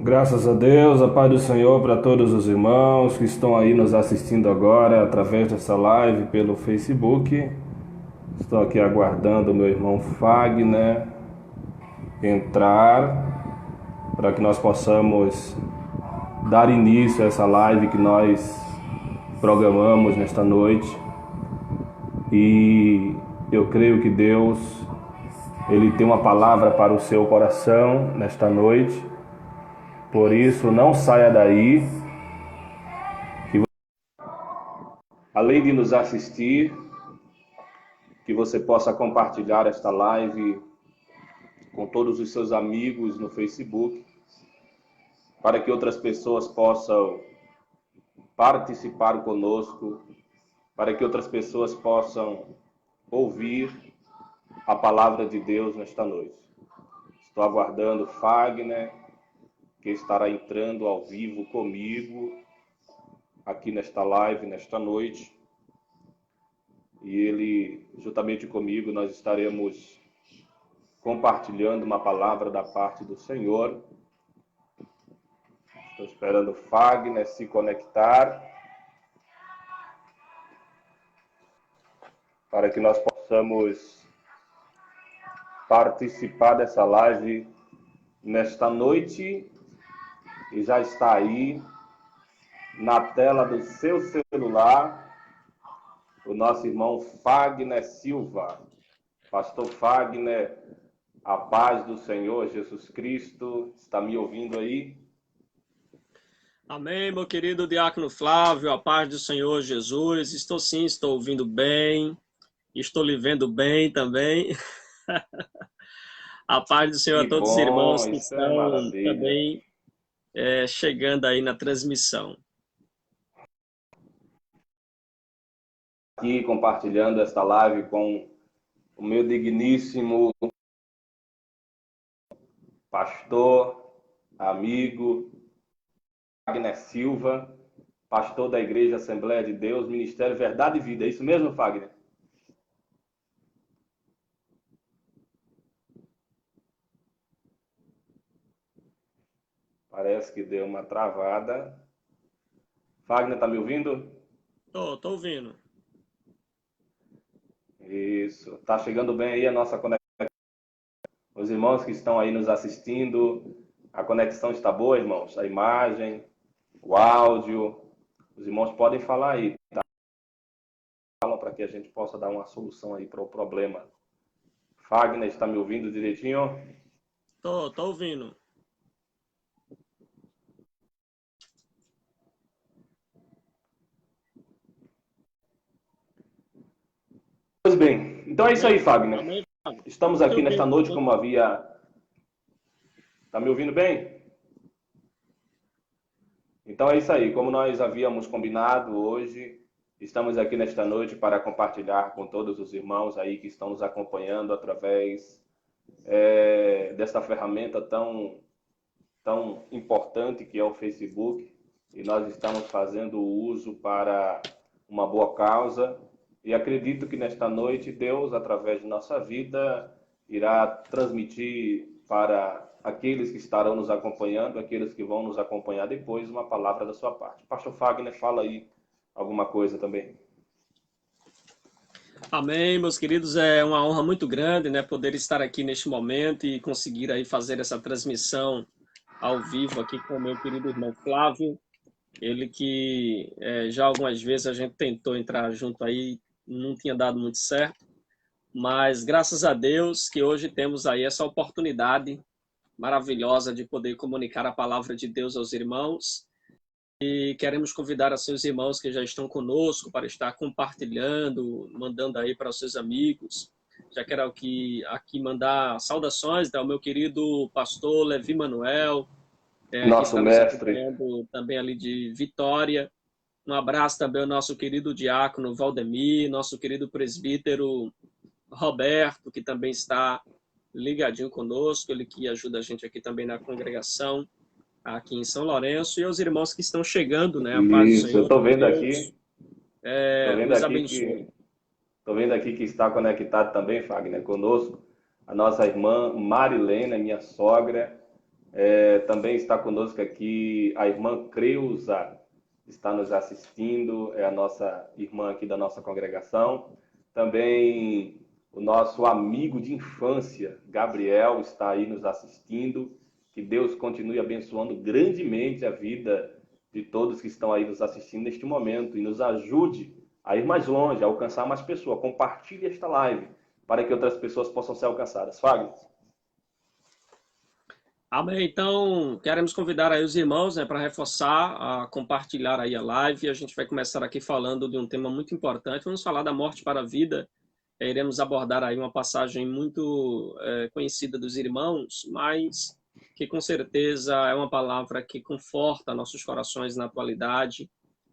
Graças a Deus, a paz do Senhor para todos os irmãos que estão aí nos assistindo agora através dessa live pelo Facebook. Estou aqui aguardando o meu irmão Fagner entrar para que nós possamos dar início a essa live que nós programamos nesta noite. E eu creio que Deus, Ele tem uma palavra para o seu coração nesta noite. Por isso, não saia daí. Além de nos assistir, que você possa compartilhar esta live com todos os seus amigos no Facebook, para que outras pessoas possam participar conosco, para que outras pessoas possam ouvir a palavra de Deus nesta noite. Estou aguardando Fagner, que estará entrando ao vivo comigo aqui nesta live, nesta noite. E ele, juntamente comigo, nós estaremos compartilhando uma palavra da parte do Senhor. Estou esperando o Fagner se conectar para que nós possamos participar dessa live nesta noite. E já está aí na tela do seu celular o nosso irmão Fagner Silva. Pastor Fagner, a paz do Senhor Jesus Cristo. Está me ouvindo aí? Amém, meu querido Diácono Flávio, a paz do Senhor Jesus. Estou sim, estou ouvindo bem, estou lhe vendo bem também. A paz do Senhor Que a todos os bom, irmãos que isso é estão maravilha. também chegando aí na transmissão. Aqui compartilhando esta live com o meu digníssimo pastor, amigo, Fagner Silva, pastor da Igreja Assembleia de Deus, Ministério Verdade e Vida. É isso mesmo, Fagner? Parece que deu uma travada. Fagner, tá me ouvindo? Tô ouvindo. Isso. Tá chegando bem aí a nossa conexão. Os irmãos que estão aí nos assistindo, a conexão está boa, irmãos? A imagem, o áudio. Os irmãos podem falar aí, tá? Falam para que a gente possa dar uma solução aí para o problema. Fagner, está me ouvindo direitinho? Tô ouvindo. Pois bem, então é isso aí, Amém? Fagner. Amém, Flávio? Estamos Tô te aqui nesta ouvindo. noite como havia... Está me ouvindo bem? Então é isso aí, como nós havíamos combinado hoje, estamos aqui nesta noite para compartilhar com todos os irmãos aí que estão nos acompanhando através desta ferramenta tão importante que é o Facebook, e nós estamos fazendo uso para uma boa causa, e acredito que nesta noite Deus, através de nossa vida, irá transmitir para aqueles que estarão nos acompanhando, aqueles que vão nos acompanhar depois, uma palavra da sua parte. Pastor Fagner, fala aí alguma coisa também. Amém, meus queridos, é uma honra muito grande, né, poder estar aqui neste momento e conseguir aí fazer essa transmissão ao vivo aqui com o meu querido irmão Flávio. Ele que já algumas vezes a gente tentou entrar junto aí, não tinha dado muito certo, mas graças a Deus que hoje temos aí essa oportunidade maravilhosa de poder comunicar a palavra de Deus aos irmãos. E queremos convidar assim, os irmãos que já estão conosco para estar compartilhando, mandando aí para os seus amigos. Já quero aqui mandar saudações ao meu querido pastor Levi Manuel, que Nosso está nos mestre. acompanhando também ali de Vitória. Um abraço também ao nosso querido diácono Valdemir, nosso querido presbítero Roberto, que também está ligadinho conosco, ele que ajuda a gente aqui também na congregação, aqui em São Lourenço, e aos irmãos que estão chegando, né? A paz do Isso, eu Senhor, estou que vendo Deus aqui, estou vendo os aqui abençoe. que Estou vendo aqui que está conectado também, Fagner, conosco, a nossa irmã Marilena, minha sogra, Também está conosco aqui a irmã Creuza, está nos assistindo, é a nossa irmã aqui da nossa congregação. Também o nosso amigo de infância, Gabriel, está aí nos assistindo. Que Deus continue abençoando grandemente a vida de todos que estão aí nos assistindo neste momento e nos ajude a ir mais longe, a alcançar mais pessoas. Compartilhe esta live para que outras pessoas possam ser alcançadas. Fagner. Amém. Então, queremos convidar aí os irmãos, né, para reforçar, a compartilhar aí a live. A gente vai começar aqui falando de um tema muito importante. Vamos falar da morte para a vida. Iremos abordar aí uma passagem muito conhecida dos irmãos, mas que com certeza é uma palavra que conforta nossos corações na atualidade,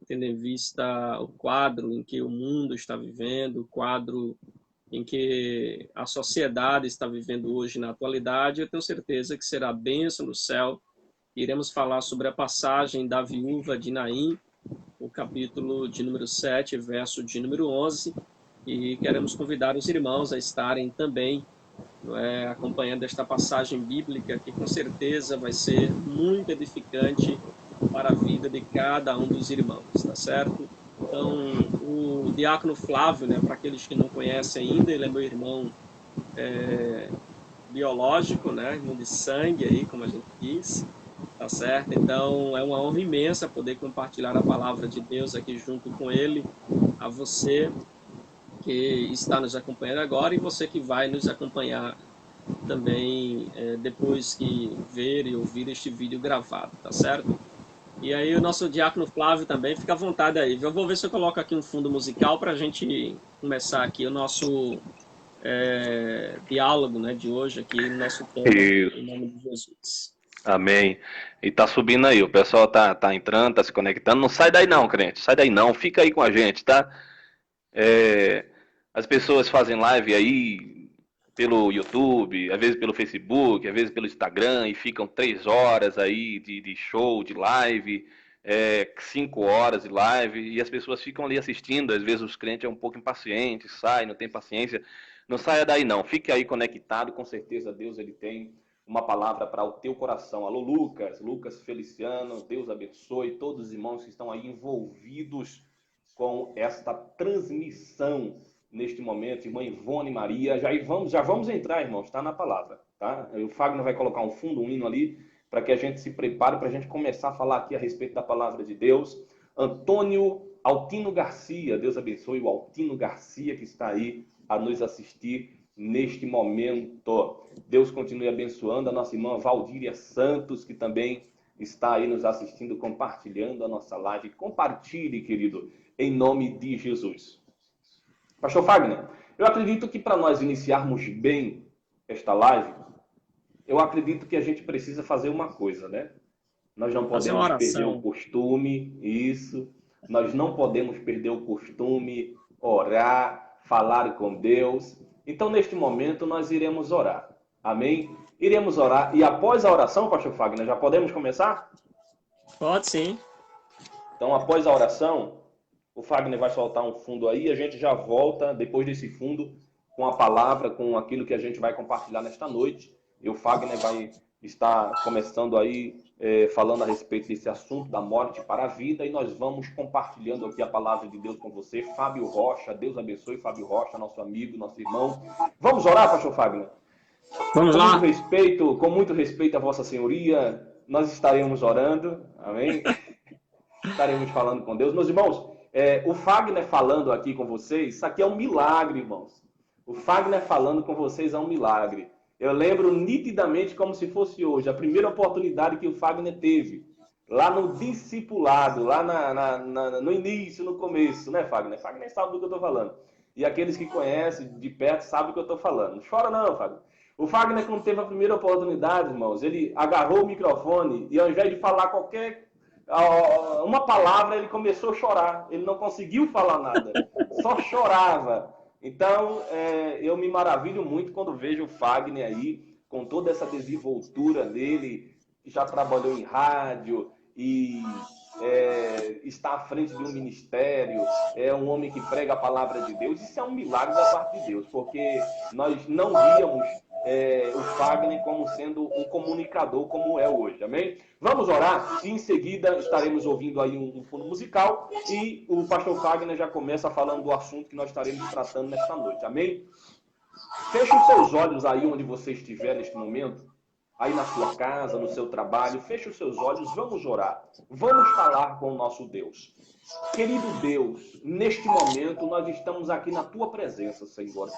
tendo em vista o quadro em que o mundo está vivendo, o quadro em que a sociedade está vivendo hoje na atualidade. Eu tenho certeza que será bênção no céu. Iremos falar sobre a passagem da viúva de Naim, o capítulo de número 7, verso de número 11, e queremos convidar os irmãos a estarem também acompanhando esta passagem bíblica, que com certeza vai ser muito edificante para a vida de cada um dos irmãos, tá certo? Então, o diácono Flávio, né, para aqueles que não conhecem ainda, ele é meu irmão biológico, né, irmão de sangue aí, como a gente diz, tá certo? Então, é uma honra imensa poder compartilhar a palavra de Deus aqui junto com ele, a você que está nos acompanhando agora e você que vai nos acompanhar também depois que ver e ouvir este vídeo gravado, tá certo? E aí o nosso diácono Flávio também, fica à vontade aí. Eu vou ver se eu coloco aqui um fundo musical para a gente começar aqui o nosso diálogo, né, de hoje, aqui no nosso tema, em nome de Jesus. Amém. E tá subindo aí, o pessoal tá entrando, tá se conectando. Não sai daí não, crente, sai daí não, fica aí com a gente, tá? As pessoas fazem live aí pelo YouTube, às vezes pelo Facebook, às vezes pelo Instagram, e ficam 3 horas aí de show, de live, 5 horas de live, e as pessoas ficam ali assistindo. Às vezes os crentes são um pouco impacientes, saem, não tem paciência. Não saia daí não, fique aí conectado, com certeza Deus ele tem uma palavra para o teu coração. Alô Lucas Feliciano, Deus abençoe todos os irmãos que estão aí envolvidos com esta transmissão neste momento, irmã Ivone Maria. Já vamos entrar, irmãos, está na palavra, tá? O Fagner vai colocar um fundo, um hino ali, para que a gente se prepare, para a gente começar a falar aqui a respeito da palavra de Deus. Antônio Altino Garcia, Deus abençoe o Altino Garcia que está aí a nos assistir neste momento. Deus continue abençoando a nossa irmã Valdíria Santos, que também está aí nos assistindo, compartilhando a nossa live. Compartilhe, querido, em nome de Jesus. Pastor Fagner, eu acredito que para nós iniciarmos bem esta live, eu acredito que a gente precisa fazer uma coisa, né? Nós não podemos perder o costume, isso. Nós não podemos perder o costume, orar, falar com Deus. Então, neste momento, nós iremos orar. Amém? Iremos orar. E após a oração, pastor Fagner, já podemos começar? Pode sim. Então, após a oração, o Fagner vai soltar um fundo aí e a gente já volta, depois desse fundo, com a palavra, com aquilo que a gente vai compartilhar nesta noite. E o Fagner vai estar começando aí, falando a respeito desse assunto da morte para a vida, e nós vamos compartilhando aqui a palavra de Deus com você. Fábio Rocha, Deus abençoe Fábio Rocha, nosso amigo, nosso irmão. Vamos orar, pastor Fagner? Vamos lá. Com muito respeito a Vossa Senhoria, nós estaremos orando, amém? Estaremos falando com Deus. Meus irmãos, o Fagner falando aqui com vocês, isso aqui é um milagre, irmãos. O Fagner falando com vocês é um milagre. Eu lembro nitidamente como se fosse hoje, a primeira oportunidade que o Fagner teve, lá no discipulado, lá no início, no começo, né, Fagner? Fagner sabe do que eu estou falando. E aqueles que conhecem de perto sabem do que eu estou falando. Não chora não, Fagner. O Fagner, quando teve a primeira oportunidade, irmãos, ele agarrou o microfone e ao invés de falar uma palavra, ele começou a chorar. Ele não conseguiu falar nada, só chorava. Então, eu me maravilho muito quando vejo o Fagner aí, com toda essa desenvoltura dele, já trabalhou em rádio e está à frente de um ministério, é um homem que prega a palavra de Deus. Isso é um milagre da parte de Deus, porque nós não víamos o Fagner como sendo um comunicador como é hoje, amém? Vamos orar e em seguida estaremos ouvindo aí um fundo musical e o pastor Fagner já começa falando do assunto que nós estaremos tratando nesta noite, amém? Feche os seus olhos aí onde você estiver neste momento, aí na sua casa, no seu trabalho, feche os seus olhos, vamos orar, vamos falar com o nosso Deus. Querido Deus, neste momento nós estamos aqui na tua presença, Senhor.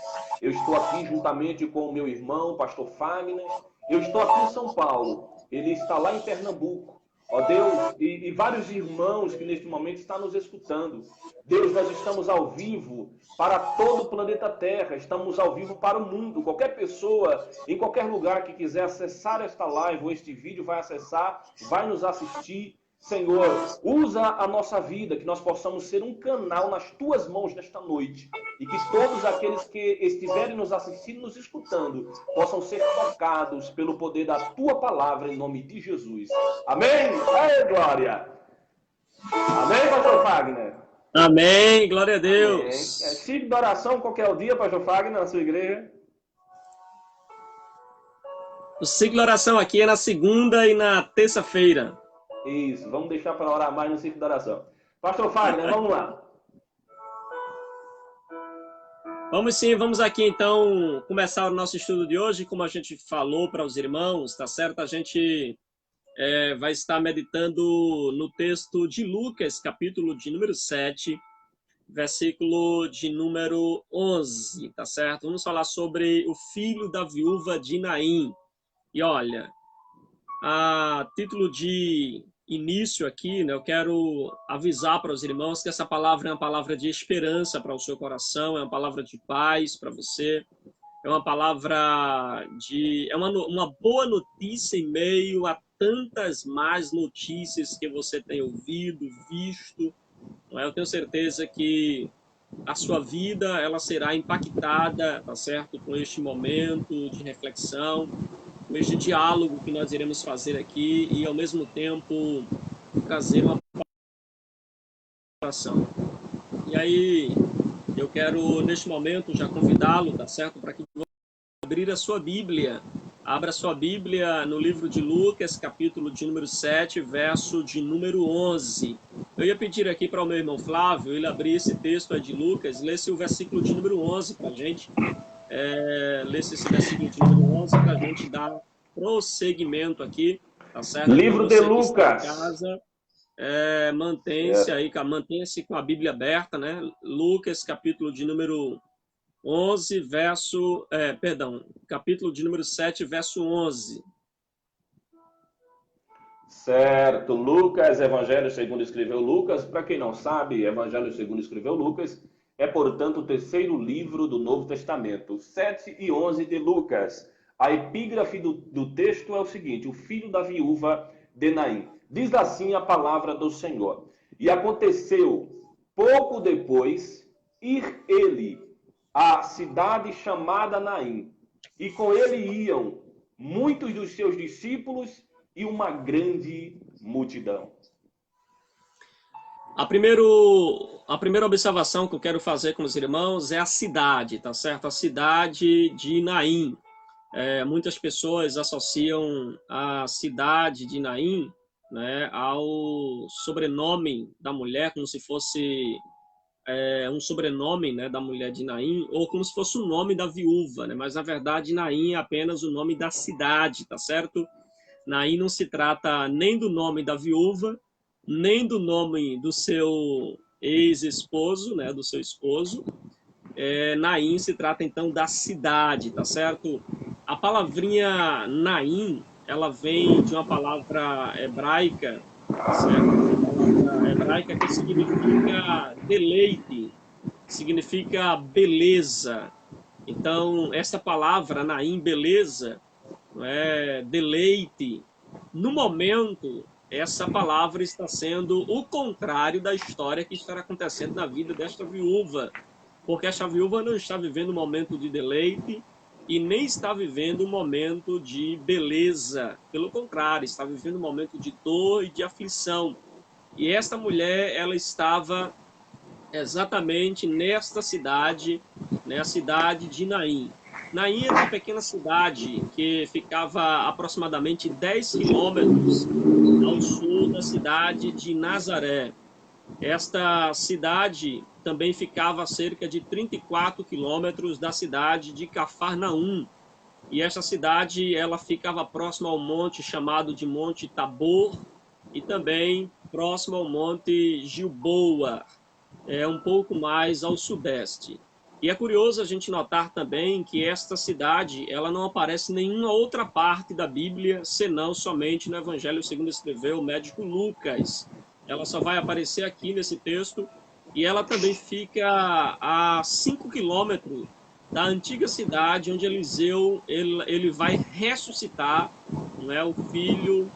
Eu estou aqui juntamente com o meu irmão, pastor Fagner. Eu estou aqui em São Paulo. Ele está lá em Pernambuco. Ó Deus, e vários irmãos que neste momento estão nos escutando. Deus, nós estamos ao vivo para todo o planeta Terra. Estamos ao vivo para o mundo. Qualquer pessoa, em qualquer lugar que quiser acessar esta live ou este vídeo, vai acessar, vai nos assistir. Senhor, usa a nossa vida, que nós possamos ser um canal nas tuas mãos nesta noite. E que todos aqueles que estiverem nos assistindo, nos escutando, possam ser tocados pelo poder da tua palavra, em nome de Jesus. Amém? Ei, glória! Amém, pastor Fagner? Amém, glória a Deus. Amém. Ciclo de oração qualquer dia, pastor Fagner, na sua igreja? O ciclo de oração aqui é na segunda e na terça-feira. Isso, vamos deixar para orar mais no ciclo da oração. Pastor Fagner, vamos lá. Vamos sim, vamos aqui então começar o nosso estudo de hoje. Como a gente falou para os irmãos, tá certo? A gente vai estar meditando no texto de Lucas, capítulo de número 7, versículo de número 11, tá certo? Vamos falar sobre o filho da viúva de Naim. E olha, a título de início aqui, né, eu quero avisar para os irmãos que essa palavra é uma palavra de esperança para o seu coração, é uma palavra de paz para você, é uma palavra de... é uma boa notícia em meio a tantas más notícias que você tem ouvido, visto. Não é? Eu tenho certeza que a sua vida ela será impactada, tá certo, com este momento de reflexão, com este diálogo que nós iremos fazer aqui e, ao mesmo tempo, trazer uma oração. E aí, eu quero, neste momento, já convidá-lo, tá certo, para que você abrir a sua Bíblia. Abra a sua Bíblia no livro de Lucas, capítulo de número 7, verso de número 11. Eu ia pedir aqui para o meu irmão Flávio, ele abrir esse texto aí de Lucas, lesse o versículo de número 11 para a gente. Lesse esse versículo de número 11 para a gente dar prosseguimento aqui, tá certo? Livro de Lucas. Mantenha-se com a Bíblia aberta, né? Lucas, capítulo de número 11, capítulo de número 7, verso 11. Certo, Lucas, Evangelho segundo escreveu Lucas. Para quem não sabe, Evangelho segundo escreveu Lucas é, portanto, o terceiro livro do Novo Testamento. 7 e 11 de Lucas. A epígrafe do texto é o seguinte: o filho da viúva de Naim. Diz assim a palavra do Senhor. E aconteceu, pouco depois, ir ele à cidade chamada Naim, e com ele iam muitos dos seus discípulos e uma grande multidão. A primeira observação que eu quero fazer com os irmãos é a cidade, tá certo? A cidade de Naim. Muitas pessoas associam a cidade de Naim, né, ao sobrenome da mulher, como se fosse um sobrenome, né, da mulher de Naim, ou como se fosse o nome da viúva, né? Mas na verdade Naim é apenas o nome da cidade, tá certo? Naim não se trata nem do nome da viúva, nem do nome do seu ex-esposo, né, do seu esposo. Naim se trata então da cidade, tá certo? A palavrinha Naim, ela vem de uma palavra hebraica, certo? Uma palavra hebraica que significa deleite, significa beleza. Então, essa palavra Naim, beleza, deleite, no momento, essa palavra está sendo o contrário da história que está acontecendo na vida desta viúva, porque esta viúva não está vivendo um momento de deleite e nem está vivendo um momento de beleza. Pelo contrário, está vivendo um momento de dor e de aflição. E esta mulher, ela estava exatamente nesta cidade, né, a cidade de Naim. Naim era uma pequena cidade que ficava aproximadamente 10 quilômetros ao sul da cidade de Nazaré. Esta cidade também ficava a cerca de 34 quilômetros da cidade de Cafarnaum. E esta cidade ela ficava próxima ao monte chamado de Monte Tabor e também próximo ao Monte Gilboa, um pouco mais ao sudeste. E é curioso a gente notar também que esta cidade ela não aparece em nenhuma outra parte da Bíblia, senão somente no Evangelho segundo escreveu o médico Lucas. Ela só vai aparecer aqui nesse texto, e ela também fica a 5 quilômetros da antiga cidade onde Eliseu ele vai ressuscitar, né, o filho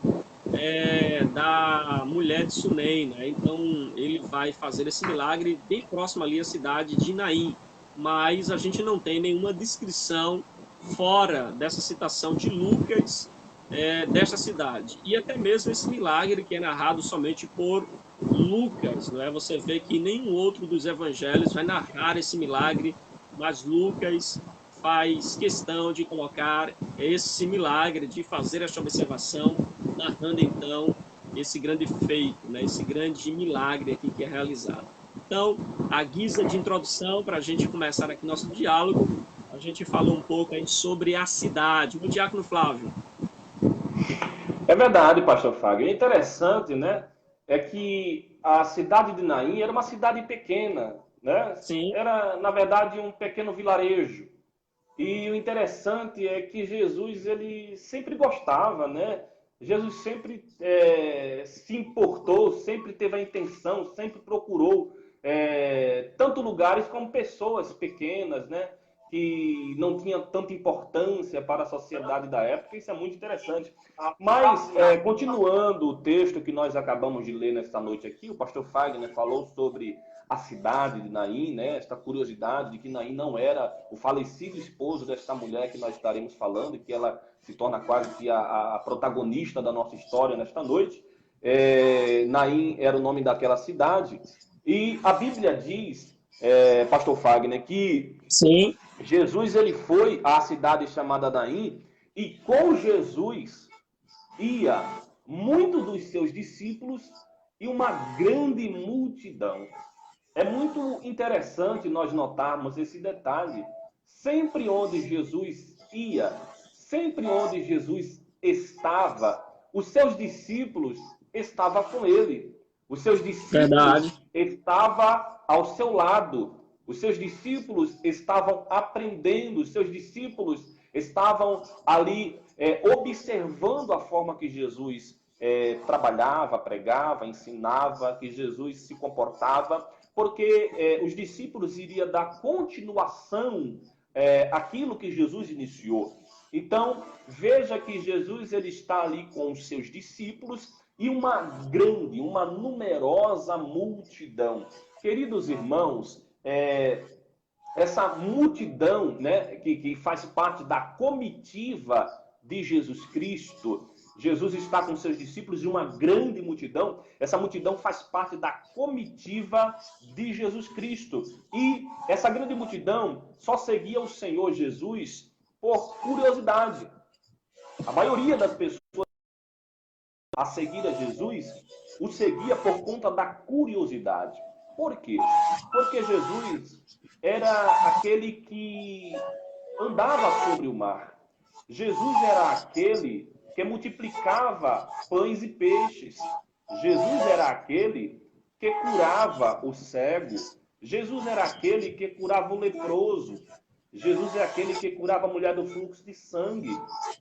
da mulher de Sunem, né? Então ele vai fazer esse milagre bem próximo ali à cidade de Naim, mas a gente não tem nenhuma descrição fora dessa citação de Lucas desta cidade. E até mesmo esse milagre que é narrado somente por Lucas, não é? Você vê que nenhum outro dos evangelhos vai narrar esse milagre, mas Lucas faz questão de colocar esse milagre, de fazer essa observação, narrando então esse grande feito, né? Esse grande milagre aqui que é realizado. Então, a guisa de introdução, para a gente começar aqui nosso diálogo, a gente falou um pouco aí sobre a cidade. O diácono Flávio. É verdade, pastor Fábio. É interessante, né? É que a cidade de Naim era uma cidade pequena, né? Sim. Era, na verdade, um pequeno vilarejo. E o interessante é que Jesus, ele sempre gostava, né? Jesus sempre se importou, sempre teve a intenção, sempre procurou tanto lugares como pessoas pequenas, né? Que não tinham tanta importância para a sociedade da época. Isso é muito interessante. Mas, continuando o texto que nós acabamos de ler nesta noite aqui, o pastor Fagner falou sobre a cidade de Naim, né? Esta curiosidade de que Naim não era o falecido esposo desta mulher que nós estaremos falando, e que ela se torna quase que a protagonista da nossa história nesta noite. Naim era o nome daquela cidade. E a Bíblia diz, pastor Fagner, que Sim. Jesus ele foi à cidade chamada Naim, e com Jesus ia muitos dos seus discípulos e uma grande multidão. É muito interessante nós notarmos esse detalhe. Sempre onde Jesus ia, sempre onde Jesus estava, os seus discípulos estavam com ele. Os seus discípulos estavam ao seu lado. Os seus discípulos estavam aprendendo. Os seus discípulos estavam ali observando a forma que Jesus trabalhava, pregava, ensinava, que Jesus se comportava, porque os discípulos iriam dar continuação àquilo que Jesus iniciou. Então, veja que Jesus ele está ali com os seus discípulos e uma grande, uma numerosa multidão. Queridos irmãos, essa multidão, né, que faz parte da comitiva de Jesus Cristo, Jesus está com seus discípulos e uma grande multidão. Essa multidão faz parte da comitiva de Jesus Cristo. E essa grande multidão só seguia o Senhor Jesus por curiosidade. A maioria das pessoas a seguir a Jesus o seguia por conta da curiosidade. Por quê? Porque Jesus era aquele que andava sobre o mar. Jesus era aquele que multiplicava pães e peixes. Jesus era aquele que curava o cego. Jesus era aquele que curava o leproso. Jesus é aquele que curava a mulher do fluxo de sangue.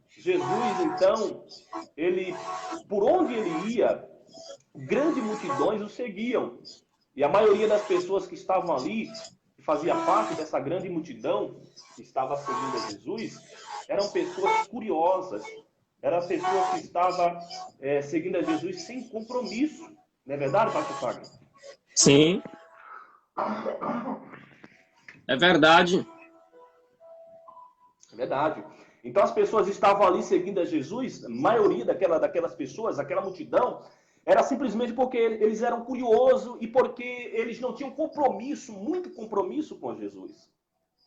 Jesus, então, por onde ele ia, grandes multidões o seguiam. E a maioria das pessoas que estavam ali, que fazia parte dessa grande multidão que estava seguindo a Jesus, eram pessoas curiosas, eram pessoas que estavam seguindo a Jesus sem compromisso. Não é verdade, pastor Fagner? Sim. É verdade. É verdade. Então as pessoas estavam ali seguindo a Jesus, a maioria daquelas pessoas, aquela multidão, era simplesmente porque eles eram curiosos e porque eles não tinham compromisso, muito compromisso com Jesus.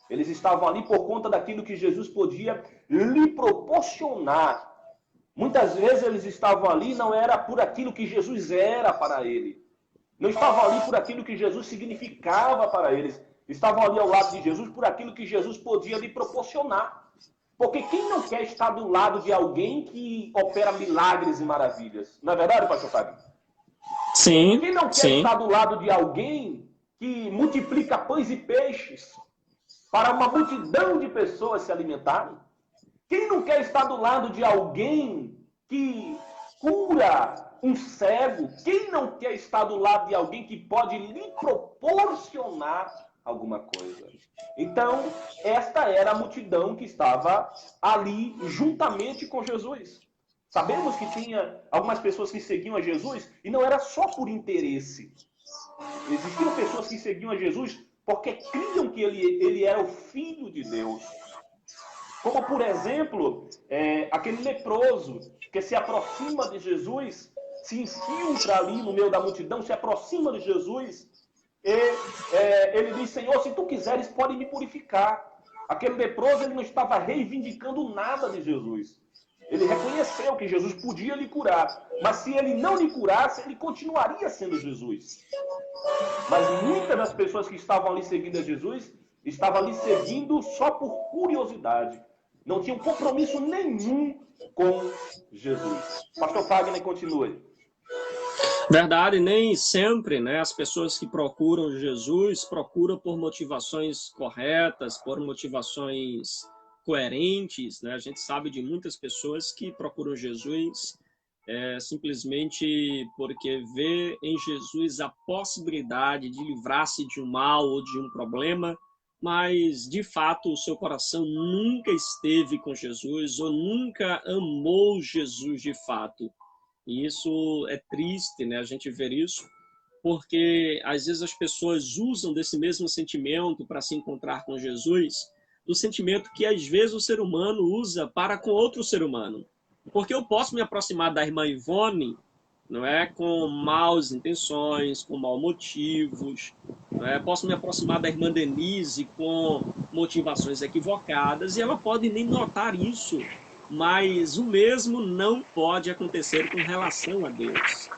Eles estavam ali por conta daquilo que Jesus podia lhe proporcionar. Muitas vezes eles estavam ali não era por aquilo que Jesus era para ele. Não estavam ali por aquilo que Jesus significava para eles. Estavam ali ao lado de Jesus por aquilo que Jesus podia lhe proporcionar. Porque quem não quer estar do lado de alguém que opera milagres e maravilhas? Não é verdade, pastor Fábio? Sim, Quem não quer sim. estar do lado de alguém que multiplica pães e peixes para uma multidão de pessoas se alimentarem? Quem não quer estar do lado de alguém que cura um cego? Quem não quer estar do lado de alguém que pode lhe proporcionar alguma coisa? Então, esta era a multidão que estava ali juntamente com Jesus. Sabemos que tinha algumas pessoas que seguiam a Jesus e não era só por interesse. Existiam pessoas que seguiam a Jesus porque criam que ele era o Filho de Deus. Como, por exemplo, aquele leproso que se aproxima de Jesus, se infiltra ali no meio da multidão, se aproxima de Jesus, e ele diz, Senhor, se tu quiseres, pode me purificar. Aquele leproso, ele não estava reivindicando nada de Jesus. Ele reconheceu que Jesus podia lhe curar, mas se ele não lhe curasse, ele continuaria sendo Jesus. Mas muitas das pessoas que estavam ali seguindo a Jesus, estavam ali seguindo só por curiosidade. Não tinham compromisso nenhum com Jesus. Pastor Fagner, continue. Verdade, nem sempre, né, as pessoas que procuram Jesus procuram por motivações corretas, por motivações coerentes, né? A gente sabe de muitas pessoas que procuram Jesus simplesmente porque vê em Jesus a possibilidade de livrar-se de um mal ou de um problema, mas de fato o seu coração nunca esteve com Jesus ou nunca amou Jesus de fato. E isso é triste, né? A gente ver isso, porque às vezes as pessoas usam desse mesmo sentimento para se encontrar com Jesus, do sentimento que às vezes o ser humano usa para com outro ser humano. Porque eu posso me aproximar da irmã Ivone, não é, com maus intenções, com maus motivos, não é? Posso me aproximar da irmã Denise com motivações equivocadas e ela pode nem notar isso, mas o mesmo não pode acontecer com relação a Deus.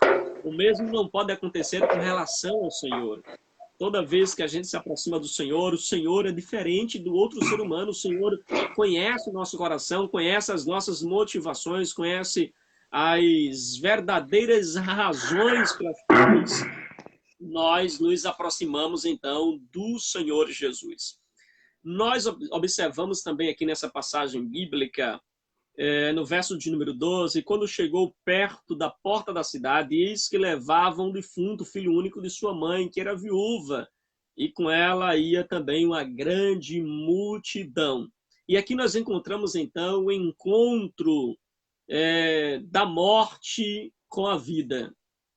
O mesmo não pode acontecer com relação ao Senhor. Toda vez que a gente se aproxima do Senhor, o Senhor é diferente do outro ser humano. O Senhor conhece o nosso coração, conhece as nossas motivações, conhece as verdadeiras razões pelas quais nós nos aproximamos, então, do Senhor Jesus. Nós observamos também aqui nessa passagem bíblica, no verso de número 12, quando chegou perto da porta da cidade, eis que levavam um defunto, filho único de sua mãe, que era viúva, e com ela ia também uma grande multidão. E aqui nós encontramos, então, o encontro da morte com a vida.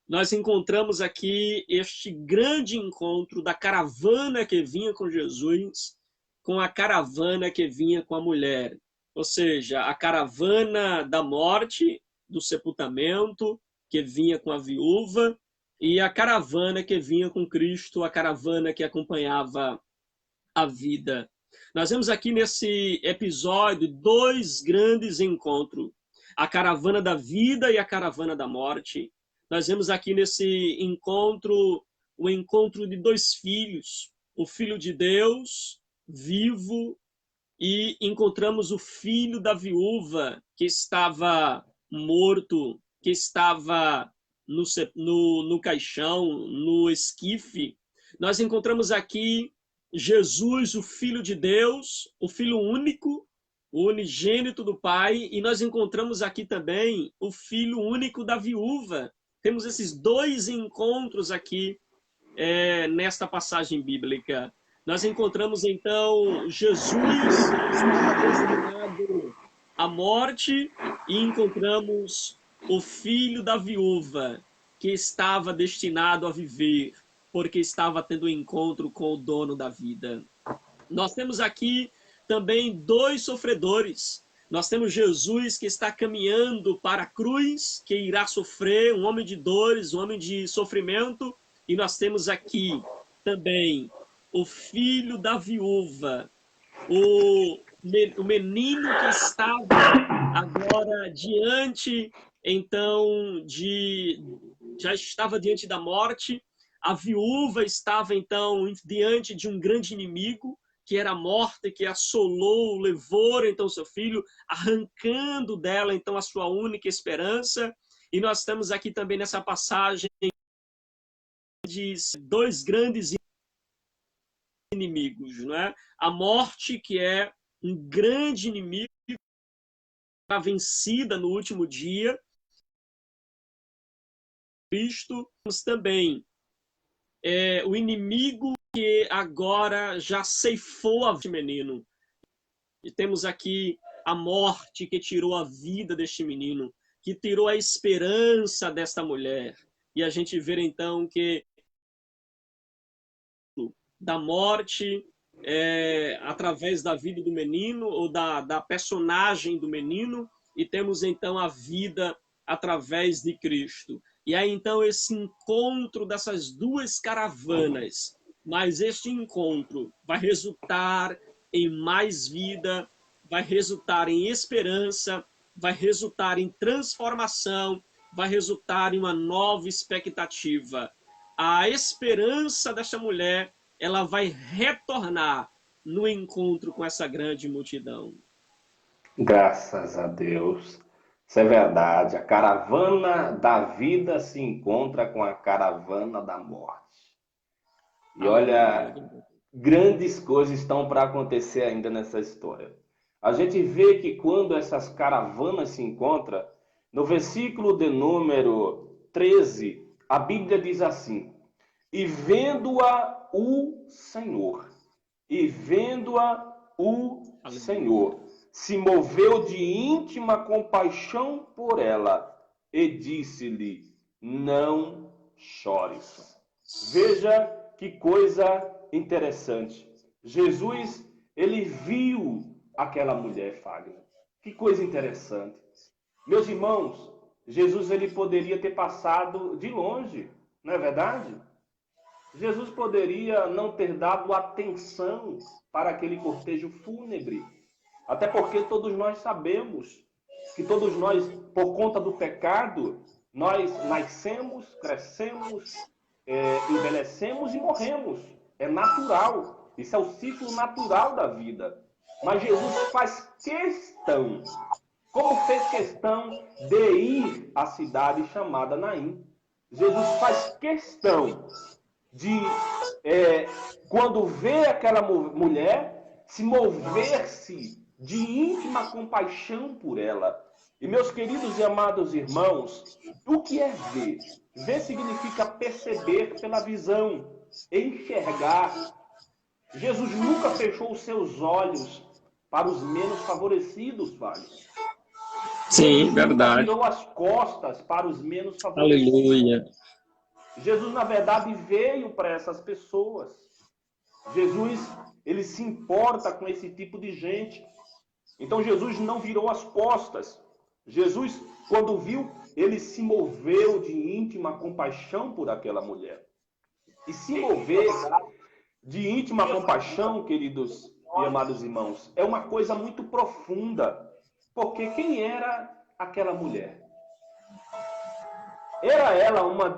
Nós encontramos aqui este grande encontro da caravana que vinha com Jesus, com a caravana que vinha com a mulher. Ou seja, a caravana da morte, do sepultamento, que vinha com a viúva, e a caravana que vinha com Cristo, a caravana que acompanhava a vida. Nós vemos aqui nesse episódio dois grandes encontros, a caravana da vida e a caravana da morte. Nós vemos aqui nesse encontro o encontro de dois filhos, o Filho de Deus, vivo, e encontramos o filho da viúva que estava morto, que estava no caixão, no esquife. Nós encontramos aqui Jesus, o Filho de Deus, o Filho único, o unigênito do Pai, e nós encontramos aqui também o Filho único da viúva. Temos esses dois encontros aqui nesta passagem bíblica. Nós encontramos, então, Jesus destinado à morte e encontramos o filho da viúva que estava destinado a viver, porque estava tendo um encontro com o dono da vida. Nós temos aqui também dois sofredores. Nós temos Jesus que está caminhando para a cruz, que irá sofrer, um homem de dores, um homem de sofrimento, e nós temos aqui também o filho da viúva, o menino que estava agora diante, então, já estava diante da morte, a viúva estava, então, diante de um grande inimigo, que era a morte, que assolou, levou, então, seu filho, arrancando dela, então, a sua única esperança. E nós estamos aqui também nessa passagem de dois grandes inimigos, não é? A morte, que é um grande inimigo, vencida no último dia, Cristo, mas também o inimigo que agora já ceifou a vida do menino. E temos aqui a morte que tirou a vida deste menino, que tirou a esperança desta mulher. E a gente vê então que da morte através da vida do menino, ou da personagem do menino, e temos então a vida através de Cristo. E aí então esse encontro dessas duas caravanas, mas este encontro vai resultar em mais vida, vai resultar em esperança, vai resultar em transformação, vai resultar em uma nova expectativa. A esperança desta mulher, ela vai retornar no encontro com essa grande multidão. Graças a Deus. Isso é verdade. A caravana da vida se encontra com a caravana da morte. E olha, grandes coisas estão para acontecer ainda nessa história. A gente vê que quando essas caravanas se encontram, no versículo de número 13, a Bíblia diz assim: e vendo-a o Senhor, se moveu de íntima compaixão por ela e disse-lhe: não chores. Veja que coisa interessante. Jesus, ele viu aquela mulher, Fagner. Que coisa interessante. Meus irmãos, Jesus, ele poderia ter passado de longe, não é verdade? Jesus poderia não ter dado atenção para aquele cortejo fúnebre. Até porque todos nós sabemos que todos nós, por conta do pecado, nós nascemos, crescemos, envelhecemos e morremos. É natural. Isso é o ciclo natural da vida. Mas Jesus faz questão, como fez questão de ir à cidade chamada Naim. Jesus faz questão de, quando vê aquela mulher, se mover-se de íntima compaixão por ela. E meus queridos e amados irmãos, o que é ver? Ver significa perceber pela visão, enxergar. Jesus nunca fechou os seus olhos para os menos favorecidos, vale? Sim, Jesus verdade. Nunca virou as costas para os menos favorecidos. Aleluia. Jesus, na verdade, veio para essas pessoas. Jesus, ele se importa com esse tipo de gente. Então, Jesus não virou as costas. Jesus, quando viu, ele se moveu de íntima compaixão por aquela mulher. E se mover de íntima compaixão, queridos e amados irmãos, é uma coisa muito profunda. Porque quem era aquela mulher? Era ela uma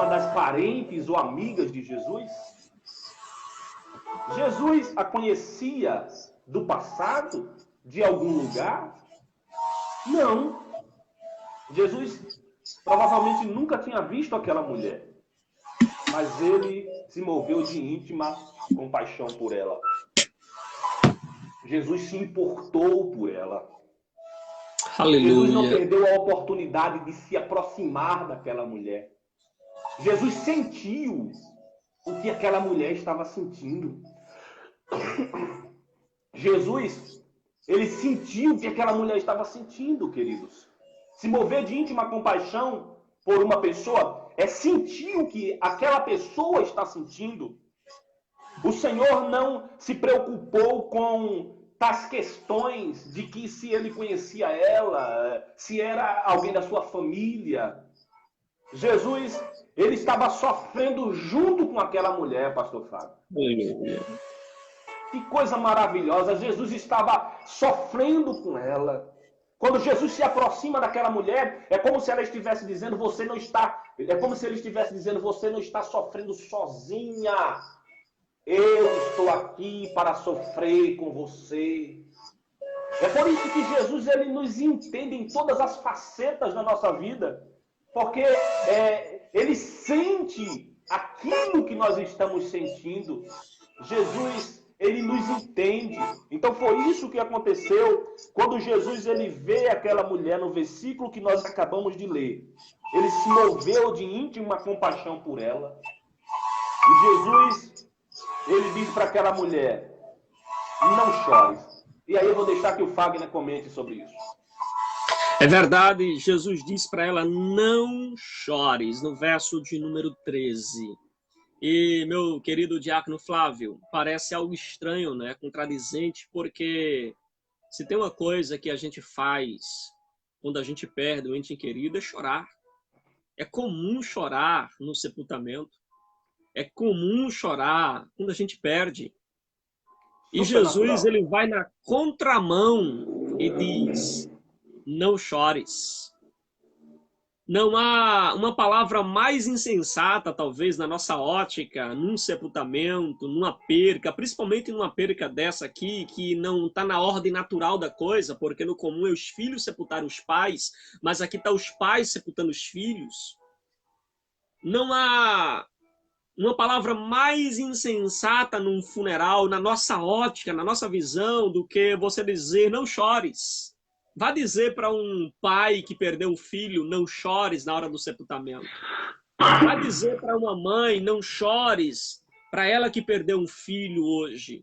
das parentes ou amigas de Jesus? Jesus a conhecia do passado, de algum lugar? Não. Jesus provavelmente nunca tinha visto aquela mulher, mas ele se moveu de íntima compaixão por ela. Jesus se importou por ela. Aleluia. Jesus não perdeu a oportunidade de se aproximar daquela mulher. Jesus sentiu o que aquela mulher estava sentindo. Jesus, ele sentiu o que aquela mulher estava sentindo, queridos. Se mover de íntima compaixão por uma pessoa é sentir o que aquela pessoa está sentindo. O Senhor não se preocupou com tais questões de que se ele conhecia ela, se era alguém da sua família. Jesus, ele estava sofrendo junto com aquela mulher, pastor Fábio. Aleluia. Que coisa maravilhosa! Jesus estava sofrendo com ela. Quando Jesus se aproxima daquela mulher, é como se ela estivesse dizendo, você não está, é como se ele estivesse dizendo, você não está sofrendo sozinha. Eu estou aqui para sofrer com você. É por isso que Jesus ele nos entende em todas as facetas da nossa vida, porque ele sente aquilo que nós estamos sentindo. Jesus, ele nos entende. Então foi isso que aconteceu quando Jesus ele vê aquela mulher no versículo que nós acabamos de ler. Ele se moveu de íntima compaixão por ela. E Jesus, ele diz para aquela mulher, não chores. E aí eu vou deixar que o Fagner comente sobre isso. É verdade, Jesus diz para ela, não chores, no verso de número 13. E, meu querido diácono Flávio, parece algo estranho, né? Contradizente, porque se tem uma coisa que a gente faz quando a gente perde um ente querido é chorar. É comum chorar no sepultamento. É comum chorar quando a gente perde. E Jesus, ele vai na contramão e diz, não chores. Não há uma palavra mais insensata, talvez, na nossa ótica, num sepultamento, numa perca, principalmente numa perca dessa aqui, que não está na ordem natural da coisa, porque no comum é os filhos sepultarem os pais, mas aqui está os pais sepultando os filhos. Não há uma palavra mais insensata num funeral, na nossa ótica, na nossa visão, do que você dizer, não chores. Vá dizer para um pai que perdeu um filho, não chores na hora do sepultamento. Vá dizer para uma mãe, não chores, para ela que perdeu um filho hoje.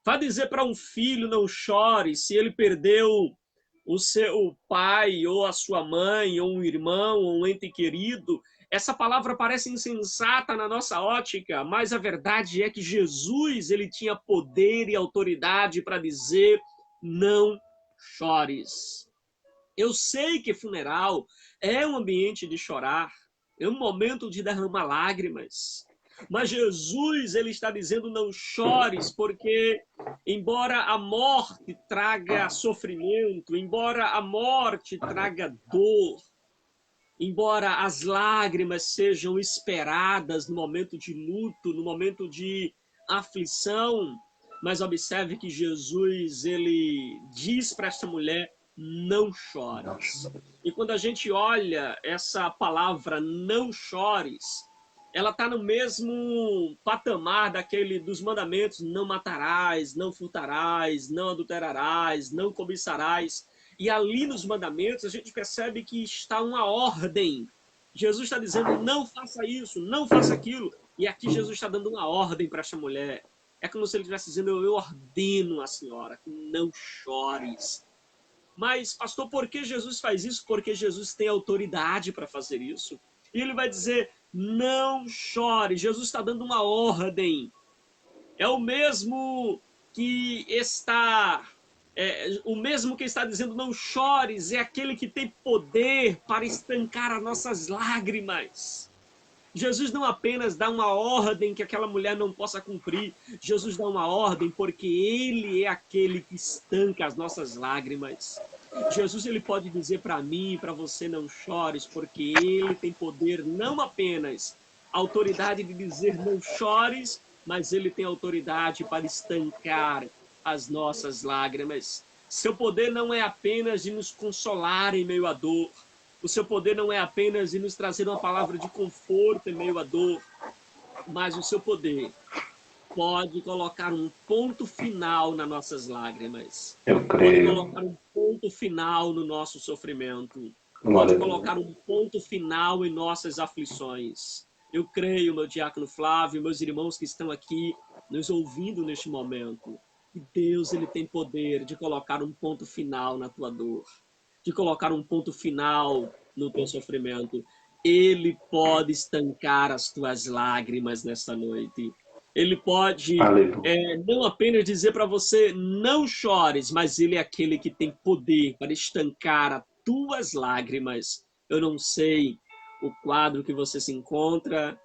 Vá dizer para um filho, não chore, se ele perdeu o seu pai, ou a sua mãe, ou um irmão, ou um ente querido. Essa palavra parece insensata na nossa ótica, mas a verdade é que Jesus, ele tinha poder e autoridade para dizer, não chores. Eu sei que funeral é um ambiente de chorar, é um momento de derramar lágrimas. Mas Jesus, ele está dizendo, não chores, porque embora a morte traga sofrimento, embora a morte traga dor, embora as lágrimas sejam esperadas no momento de luto, no momento de aflição, mas observe que Jesus, ele diz para essa mulher, não chores. E quando a gente olha essa palavra, não chores, ela está no mesmo patamar dos mandamentos, não matarás, não furtarás, não adulterarás, não cobiçarás. E ali nos mandamentos a gente percebe que está uma ordem. Jesus está dizendo, não faça isso, não faça aquilo. E aqui Jesus está dando uma ordem para essa mulher. É como se ele estivesse dizendo, eu ordeno a senhora que não chores. Mas, pastor, por que Jesus faz isso? Porque Jesus tem autoridade para fazer isso. E ele vai dizer, não chore. Jesus está dando uma ordem. É o mesmo que está dizendo não chores, é aquele que tem poder para estancar as nossas lágrimas. Jesus não apenas dá uma ordem que aquela mulher não possa cumprir, Jesus dá uma ordem porque ele é aquele que estanca as nossas lágrimas. Jesus, ele pode dizer para mim e para você, não chores, porque ele tem poder não apenas autoridade de dizer não chores, mas ele tem autoridade para estancar as nossas lágrimas. Seu poder não é apenas de nos consolar em meio à dor. O seu poder não é apenas de nos trazer uma palavra de conforto em meio à dor, mas o seu poder pode colocar um ponto final nas nossas lágrimas. Eu creio. Pode colocar um ponto final no nosso sofrimento. Pode colocar um ponto final em nossas aflições. Eu creio, meu diácono Flávio, meus irmãos que estão aqui nos ouvindo neste momento, que Deus, ele tem poder de colocar um ponto final na tua dor, de colocar um ponto final no teu sofrimento. Ele pode estancar as tuas lágrimas nesta noite. Ele pode não apenas dizer para você, não chores, mas ele é aquele que tem poder para estancar as tuas lágrimas. Eu não sei o quadro que você se encontra,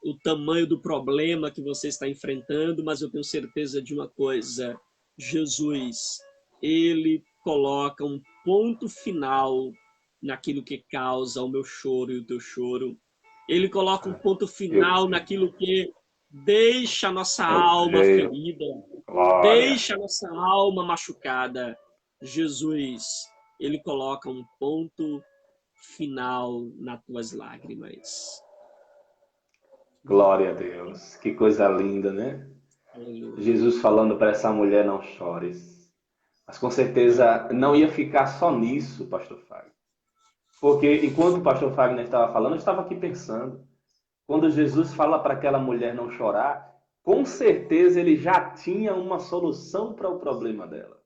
o tamanho do problema que você está enfrentando, mas eu tenho certeza de uma coisa: Jesus, ele coloca um ponto final naquilo que causa o meu choro e o teu choro. Ele coloca um ponto Eu final creio. naquilo que deixa a nossa Eu alma creio. ferida, Glória. deixa a nossa alma machucada. Jesus, ele coloca um ponto final nas tuas lágrimas. Glória a Deus. Que coisa linda, né? Aleluia. Jesus falando para essa mulher: não chores. Mas com certeza não ia ficar só nisso, pastor Fagner. Porque enquanto o pastor Fagner estava falando, eu estava aqui pensando. Quando Jesus fala para aquela mulher não chorar, com certeza ele já tinha uma solução para o problema dela.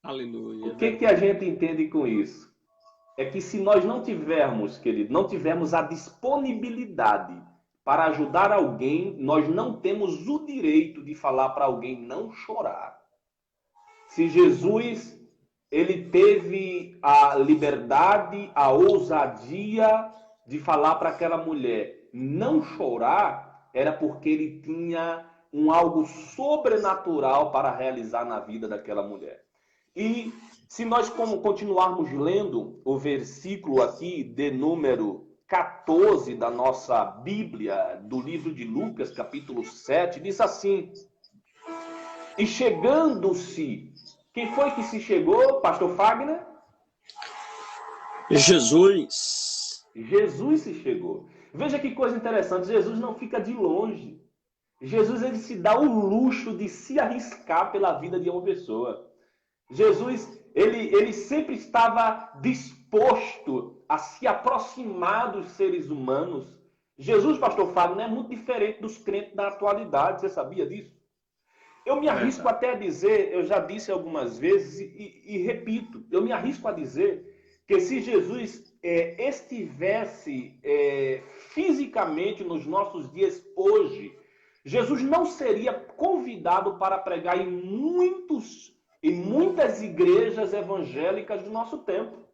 Aleluia, O é que a verdade. gente entende com isso? É que se nós não tivermos, querido, não tivermos a disponibilidade para ajudar alguém, nós não temos o direito de falar para alguém não chorar. Se Jesus ele teve a liberdade, a ousadia de falar para aquela mulher não chorar, era porque ele tinha um algo sobrenatural para realizar na vida daquela mulher. E se nós continuarmos lendo o versículo aqui de número 14 da nossa Bíblia, do livro de Lucas, capítulo 7, diz assim: E chegando-se, quem foi que se chegou, pastor Fagner? Jesus. Jesus se chegou. Veja que coisa interessante, Jesus não fica de longe. Jesus ele se dá o luxo de se arriscar pela vida de uma pessoa. Jesus, ele sempre estava disposto a se aproximar dos seres humanos. Jesus, pastor Fábio, não é muito diferente dos crentes da atualidade, você sabia disso? Eu me arrisco Verdade. até a dizer, eu já disse algumas vezes e repito, eu me arrisco a dizer que se Jesus estivesse fisicamente nos nossos dias hoje, Jesus não seria convidado para pregar em muitas igrejas evangélicas do nosso tempo.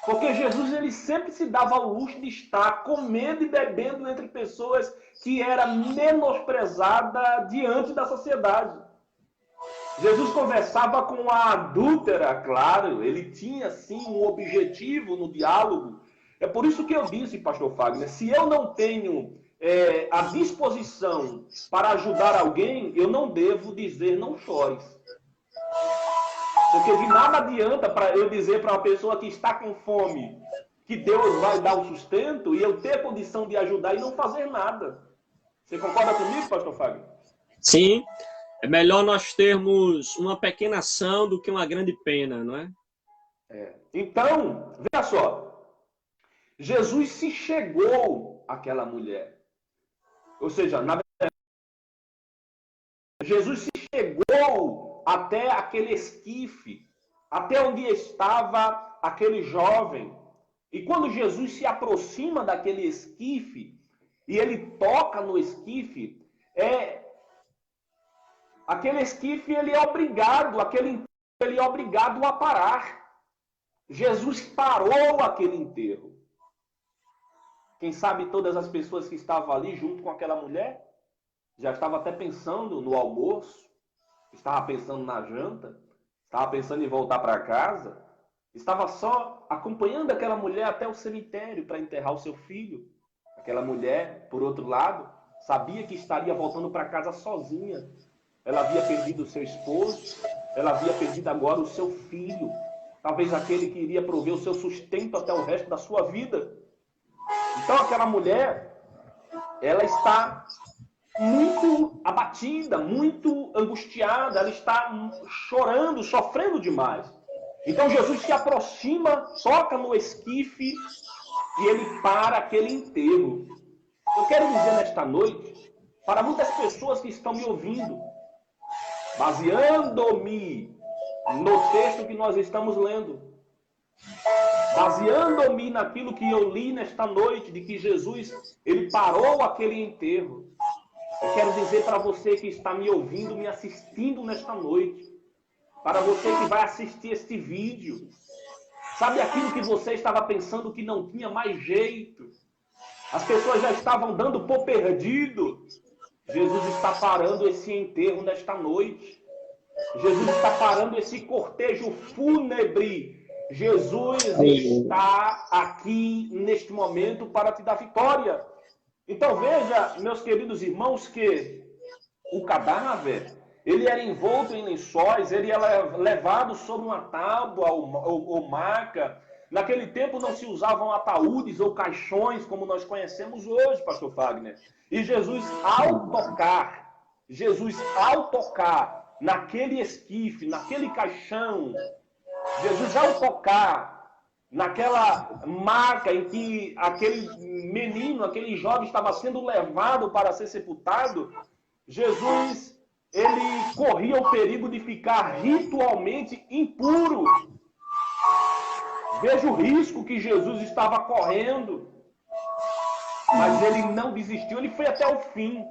Porque Jesus ele sempre se dava ao luxo de estar comendo e bebendo entre pessoas que era menosprezada diante da sociedade. Jesus conversava com a adúltera, claro, ele tinha sim um objetivo no diálogo. É por isso que eu disse, pastor Fagner, se eu não tenho a disposição para ajudar alguém, eu não devo dizer não chores. Porque de nada adianta para eu dizer para uma pessoa que está com fome que Deus vai dar o sustento e eu ter condição de ajudar e não fazer nada. Você concorda comigo, pastor Fábio? Sim, é melhor nós termos uma pequena ação do que uma grande pena, não é? Então, veja só. Jesus se chegou àquela mulher. Ou seja, na verdade, Jesus se chegou até aquele esquife, até onde estava aquele jovem. E quando Jesus se aproxima daquele esquife e ele toca no esquife, aquele esquife ele é obrigado, ele é obrigado a parar. Jesus parou aquele enterro. Quem sabe todas as pessoas que estavam ali junto com aquela mulher já estavam até pensando no almoço, estava pensando na janta, estava pensando em voltar para casa, estava só acompanhando aquela mulher até o cemitério para enterrar o seu filho. Aquela mulher, por outro lado, sabia que estaria voltando para casa sozinha. Ela havia perdido o seu esposo, ela havia perdido agora o seu filho, talvez aquele que iria prover o seu sustento até o resto da sua vida. Então aquela mulher, ela está muito abatida, muito angustiada, ela está chorando, sofrendo demais. Então Jesus se aproxima, toca no esquife e ele para aquele enterro. Eu quero dizer nesta noite, para muitas pessoas que estão me ouvindo, baseando-me no texto que nós estamos lendo, baseando-me naquilo que eu li nesta noite, de que Jesus ele parou aquele enterro. Eu quero dizer para você que está me ouvindo, me assistindo nesta noite, para você que vai assistir este vídeo, sabe aquilo que você estava pensando que não tinha mais jeito? As pessoas já estavam dando por perdido. Jesus está parando esse enterro nesta noite. Jesus está parando esse cortejo fúnebre. Jesus está aqui neste momento para te dar vitória. Então veja, meus queridos irmãos, que o cadáver, ele era envolto em lençóis, ele era levado sobre uma tábua ou maca. Naquele tempo não se usavam ataúdes ou caixões como nós conhecemos hoje, pastor Fagner. E Jesus, ao tocar naquele esquife, naquele caixão, Jesus, ao tocar naquela maca em que aquele menino, aquele jovem estava sendo levado para ser sepultado, Jesus, ele corria o perigo de ficar ritualmente impuro. Veja o risco que Jesus estava correndo, mas ele não desistiu, ele foi até o fim.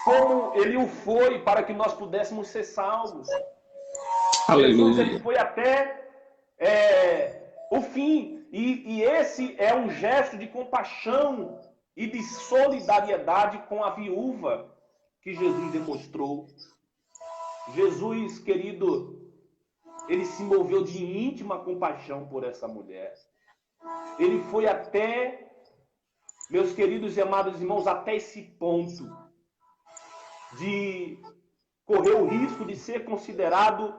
Como ele o foi para que nós pudéssemos ser salvos. Jesus, ele foi até o fim. E esse é um gesto de compaixão e de solidariedade com a viúva que Jesus demonstrou. Jesus, querido, ele se moveu de íntima compaixão por essa mulher. Ele foi até, meus queridos e amados irmãos, até esse ponto de correr o risco de ser considerado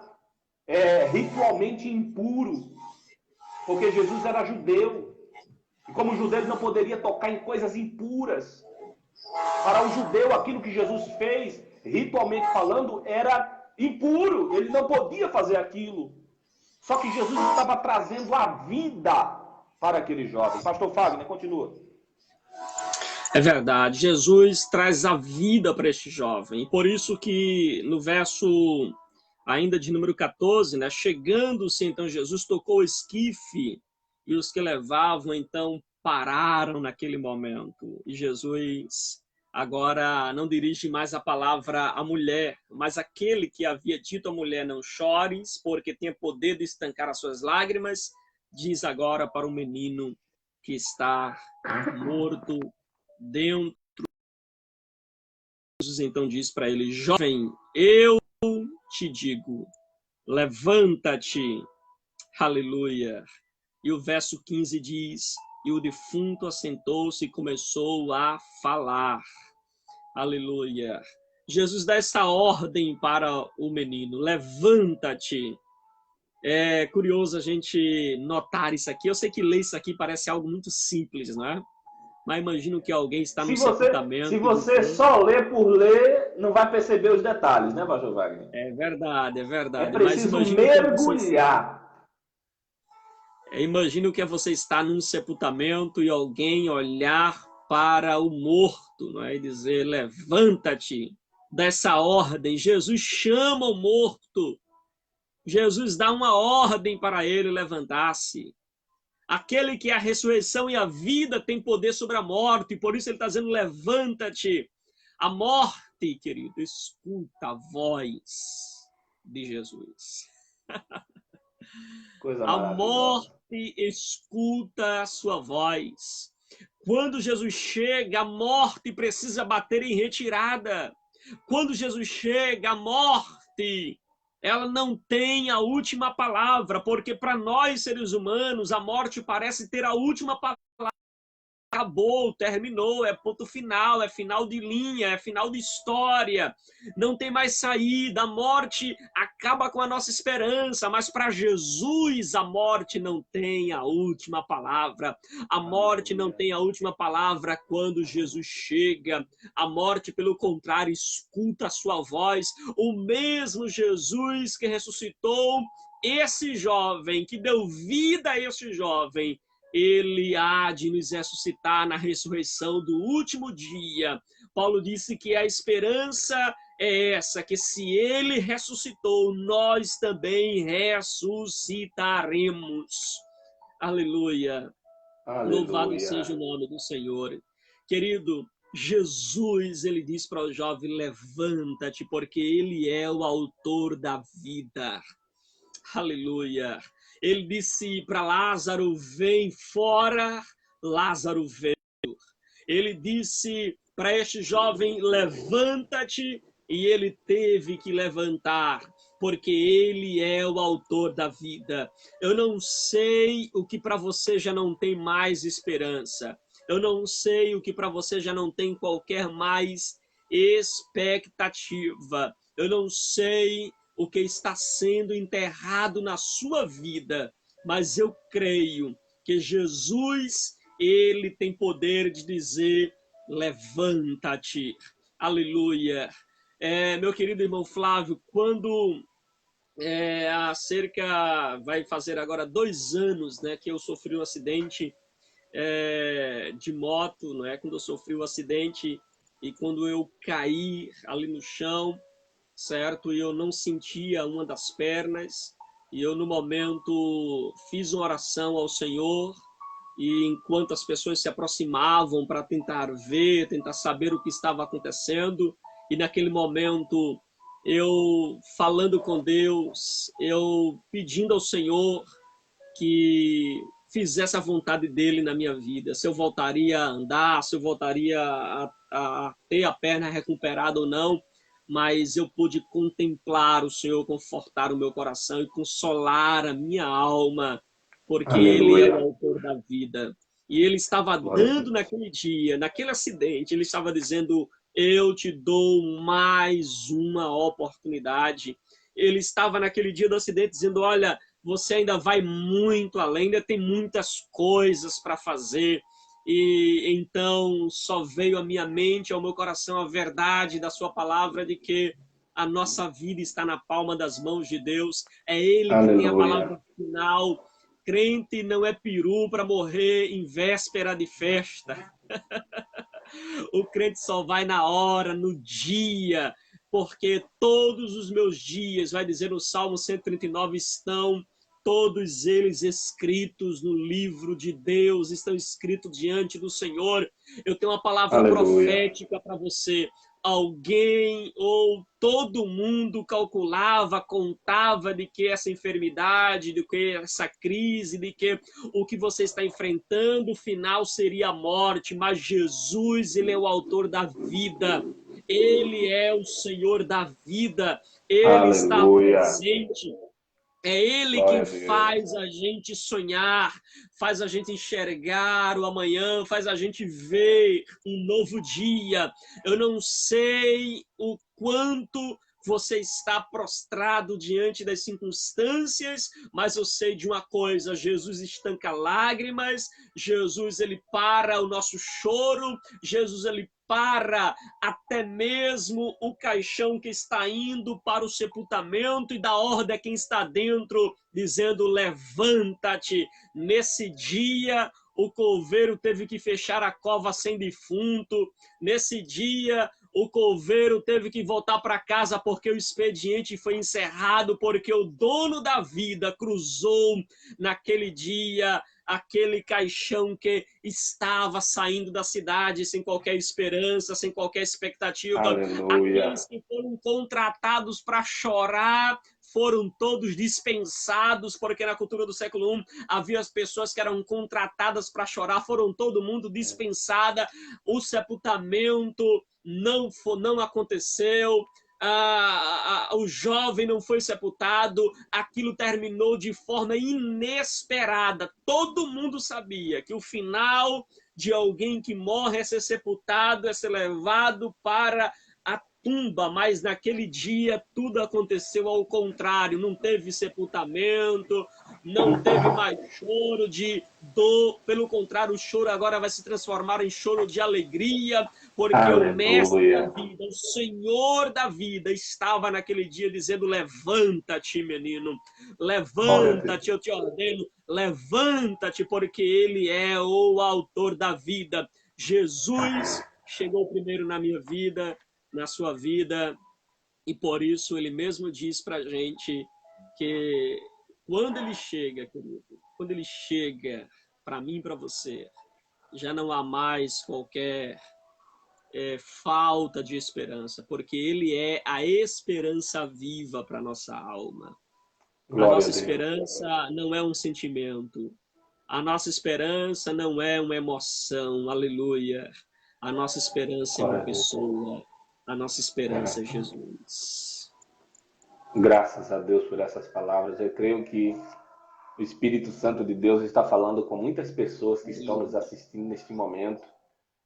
ritualmente impuro, porque Jesus era judeu, e como judeu ele não poderia tocar em coisas impuras. Para o judeu, aquilo que Jesus fez, ritualmente falando, era impuro, ele não podia fazer aquilo. Só que Jesus estava trazendo a vida para aquele jovem. Pastor Fagner, continua. É verdade, Jesus traz a vida para este jovem. E por isso que no verso ainda de número 14, né, chegando-se então Jesus tocou o esquife e os que levavam então pararam naquele momento. E Jesus agora não dirige mais a palavra à mulher, mas aquele que havia dito à mulher, não chores, porque tem poder de estancar as suas lágrimas, diz agora para o menino que está morto dentro. Jesus então diz para ele, jovem, eu te digo, levanta-te, aleluia. E o verso 15 diz, e o defunto assentou-se e começou a falar, aleluia. Jesus dá essa ordem para o menino, levanta-te. É curioso a gente notar isso aqui, eu sei que ler isso aqui parece algo muito simples, não é? Mas imagino que alguém está no sepultamento. Se você só ler por ler, não vai perceber os detalhes, né, pastor Wagner? É verdade, é verdade. É preciso mas mergulhar. Imagino que você está num sepultamento e alguém olhar para o morto, não é? E dizer, levanta-te. Dessa ordem, Jesus chama o morto. Jesus dá uma ordem para ele levantar-se. Aquele que é a ressurreição e a vida tem poder sobre a morte, por isso ele está dizendo, levanta-te. A morte, querido, escuta a voz de Jesus. Coisa a maravilhosa. morte escuta a sua voz. Quando Jesus chega, a morte precisa bater em retirada. Quando Jesus chega, a morte ela não tem a última palavra, porque para nós, seres humanos, a morte parece ter a última palavra. Acabou, terminou, é ponto final, é final de linha, é final de história, não tem mais saída, a morte acaba com a nossa esperança, mas para Jesus a morte não tem a última palavra, a morte não tem a última palavra quando Jesus chega, a morte, pelo contrário, escuta a sua voz, o mesmo Jesus que ressuscitou esse jovem, que deu vida a esse jovem, ele há de nos ressuscitar na ressurreição do último dia. Paulo disse que a esperança é essa, que se ele ressuscitou, nós também ressuscitaremos. Aleluia. Louvado seja o nome do Senhor. Querido, Jesus, ele diz para o jovem, levanta-te, porque ele é o autor da vida. Aleluia. Ele disse para Lázaro, vem fora. Lázaro veio. Ele disse para este jovem: levanta-te, e ele teve que levantar, porque ele é o autor da vida. Eu não sei o que para você já não tem mais esperança. Eu não sei o que para você já não tem qualquer mais expectativa. Eu não sei o que está sendo enterrado na sua vida, mas eu creio que Jesus, ele tem poder de dizer: levanta-te. Aleluia. Meu querido irmão Flávio, quando vai fazer agora 2 anos, né, que eu sofri um acidente de moto, não é? Quando eu sofri um acidente e quando eu caí ali no chão, certo? E eu não sentia uma das pernas, e eu no momento fiz uma oração ao Senhor, e enquanto as pessoas se aproximavam para tentar ver, tentar saber o que estava acontecendo, e naquele momento eu falando com Deus, eu pedindo ao Senhor que fizesse a vontade dele na minha vida, se eu voltaria a andar, se eu voltaria a ter a perna recuperada ou não, mas eu pude contemplar o Senhor, confortar o meu coração e consolar a minha alma, porque Ele é o Aleluia. autor da vida. E Ele estava Glória a dando Deus. naquele dia, naquele acidente, Ele estava dizendo: eu te dou mais uma oportunidade. Ele estava naquele dia do acidente dizendo: olha, você ainda vai muito além, ainda tem muitas coisas para fazer. E então só veio à minha mente, ao meu coração, a verdade da sua palavra de que a nossa vida está na palma das mãos de Deus. É Ele que tem a Aleluia. palavra final. Crente não é peru para morrer em véspera de festa. O crente só vai na hora, no dia, porque todos os meus dias, vai dizer o Salmo 139, estão todos eles escritos no livro de Deus, estão escritos diante do Senhor. Eu tenho uma palavra Aleluia. profética para você. Alguém ou todo mundo calculava, contava de que essa enfermidade, de que essa crise, de que o que você está enfrentando, o final seria a morte, mas Jesus, ele é o autor da vida. Ele é o Senhor da vida. Ele está Aleluia. presente. É Ele Glória quem a Deus. faz a gente sonhar, faz a gente enxergar o amanhã, faz a gente ver um novo dia. Eu não sei o quanto você está prostrado diante das circunstâncias, mas eu sei de uma coisa: Jesus estanca lágrimas, Jesus ele para o nosso choro, Jesus ele para até mesmo o caixão que está indo para o sepultamento e dá ordem a quem está dentro, dizendo: levanta-te. Nesse dia, o coveiro teve que fechar a cova sem defunto. Nesse dia, o coveiro teve que voltar para casa porque o expediente foi encerrado, porque o dono da vida cruzou naquele dia aquele caixão que estava saindo da cidade sem qualquer esperança, sem qualquer expectativa. Aleluia. Aqueles que foram contratados para chorar foram todos dispensados, porque na cultura do século I havia as pessoas que eram contratadas para chorar, foram todo mundo dispensada. O sepultamento não aconteceu. O jovem não foi sepultado, aquilo terminou de forma inesperada. Todo mundo sabia que o final de alguém que morre é ser sepultado, é ser levado para a tumba, mas naquele dia tudo aconteceu ao contrário, não teve sepultamento, não teve mais choro de dor, pelo contrário, o choro agora vai se transformar em choro de alegria, porque o mestre da Aleluia. vida, o Senhor da vida, estava naquele dia dizendo: levanta-te, menino, Glória a levanta-te, Deus. eu te ordeno, levanta-te, porque ele é o autor da vida. Jesus chegou primeiro na minha vida, na sua vida, e por isso ele mesmo diz para a gente que quando ele chega, querido, quando ele chega para mim e para você, já não há mais qualquer falta de esperança, porque ele é a esperança viva para nossa alma. A Glória a nossa Deus. esperança não é um sentimento, a nossa esperança não é uma emoção, aleluia. A nossa esperança é uma pessoa, a nossa esperança é Jesus. Graças a Deus por essas palavras. Eu creio que o Espírito Santo de Deus está falando com muitas pessoas que estão nos assistindo neste momento.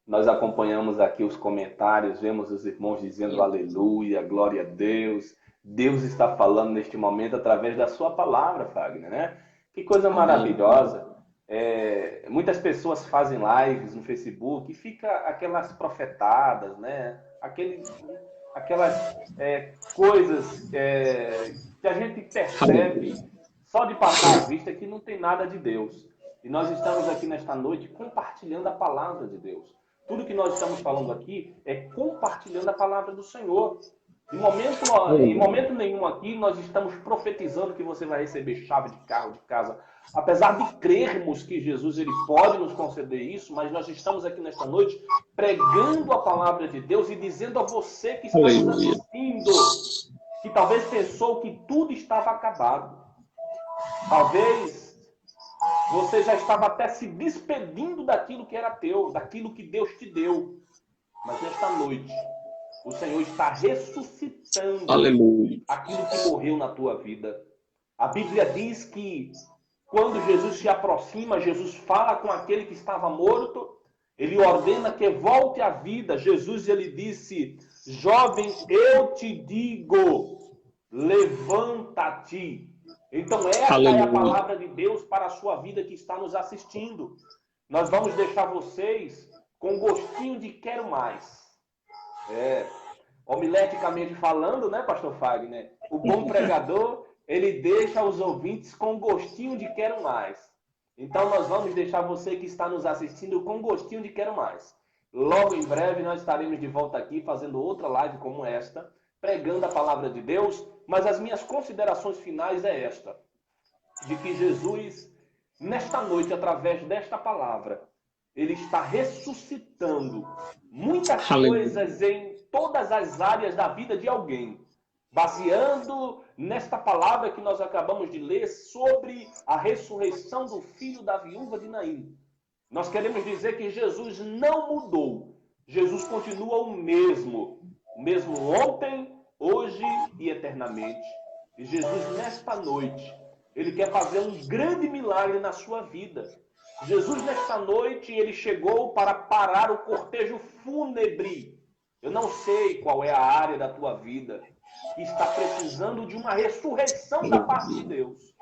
Nós acompanhamos aqui os comentários, vemos os irmãos dizendo aleluia, glória a Deus. Deus está falando neste momento através da sua palavra, Fagner, né? Que coisa maravilhosa. Muitas pessoas fazem lives no Facebook e fica aquelas profetadas, né? Aquelas coisas que a gente percebe só de passar a vista que não tem nada de Deus. E nós estamos aqui nesta noite compartilhando a palavra de Deus. Tudo que nós estamos falando aqui é compartilhando a palavra do Senhor. Em momento nenhum aqui nós estamos profetizando que você vai receber chave de carro, de casa. Apesar de crermos que Jesus ele pode nos conceder isso, mas nós estamos aqui nesta noite pregando a palavra de Deus e dizendo a você que está nos assistindo, que talvez pensou que tudo estava acabado. Talvez você já estava até se despedindo daquilo que era teu, daquilo que Deus te deu. Mas nesta noite, o Senhor está ressuscitando aquilo que morreu na tua vida. A Bíblia diz que quando Jesus se aproxima, Jesus fala com aquele que estava morto, ele ordena que volte à vida. Jesus ele disse: jovem, eu te digo, levanta-te. Então esta é a palavra de Deus para a sua vida que está nos assistindo. Nós vamos deixar vocês com gostinho de quero mais. Homileticamente falando, né, pastor Fagner? O bom pregador, ele deixa os ouvintes com gostinho de quero mais. Então nós vamos deixar você que está nos assistindo com gostinho de quero mais. Logo em breve nós estaremos de volta aqui fazendo outra live como esta, pregando a palavra de Deus. Mas as minhas considerações finais é esta: de que Jesus, nesta noite, através desta palavra, ele está ressuscitando muitas coisas em todas as áreas da vida de alguém, baseando nesta palavra que nós acabamos de ler sobre a ressurreição do filho da viúva de Naim. Nós queremos dizer que Jesus não mudou. Jesus continua o mesmo ontem, hoje e eternamente. E Jesus, nesta noite, ele quer fazer um grande milagre na sua vida. Jesus, nesta noite, ele chegou para parar o cortejo fúnebre. Eu não sei qual é a área da tua vida que está precisando de uma ressurreição da parte de Deus.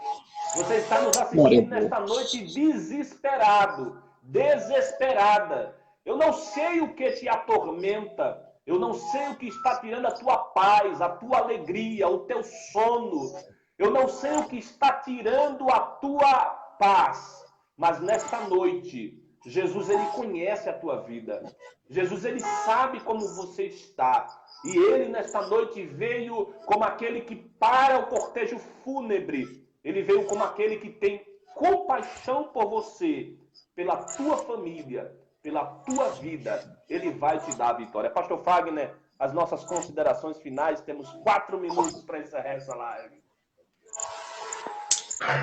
Você está nos assistindo nesta noite desesperado, desesperada. Eu não sei o que te atormenta. Eu não sei o que está tirando a tua paz, a tua alegria, o teu sono. Eu não sei o que está tirando a tua paz. Mas nesta noite, Jesus, ele conhece a tua vida. Jesus, ele sabe como você está. E ele, nesta noite, veio como aquele que para o cortejo fúnebre. Ele veio como aquele que tem compaixão por você, pela tua família, pela tua vida. Ele vai te dar a vitória. Pastor Fagner, as nossas considerações finais. Temos 4 minutos para encerrar essa live.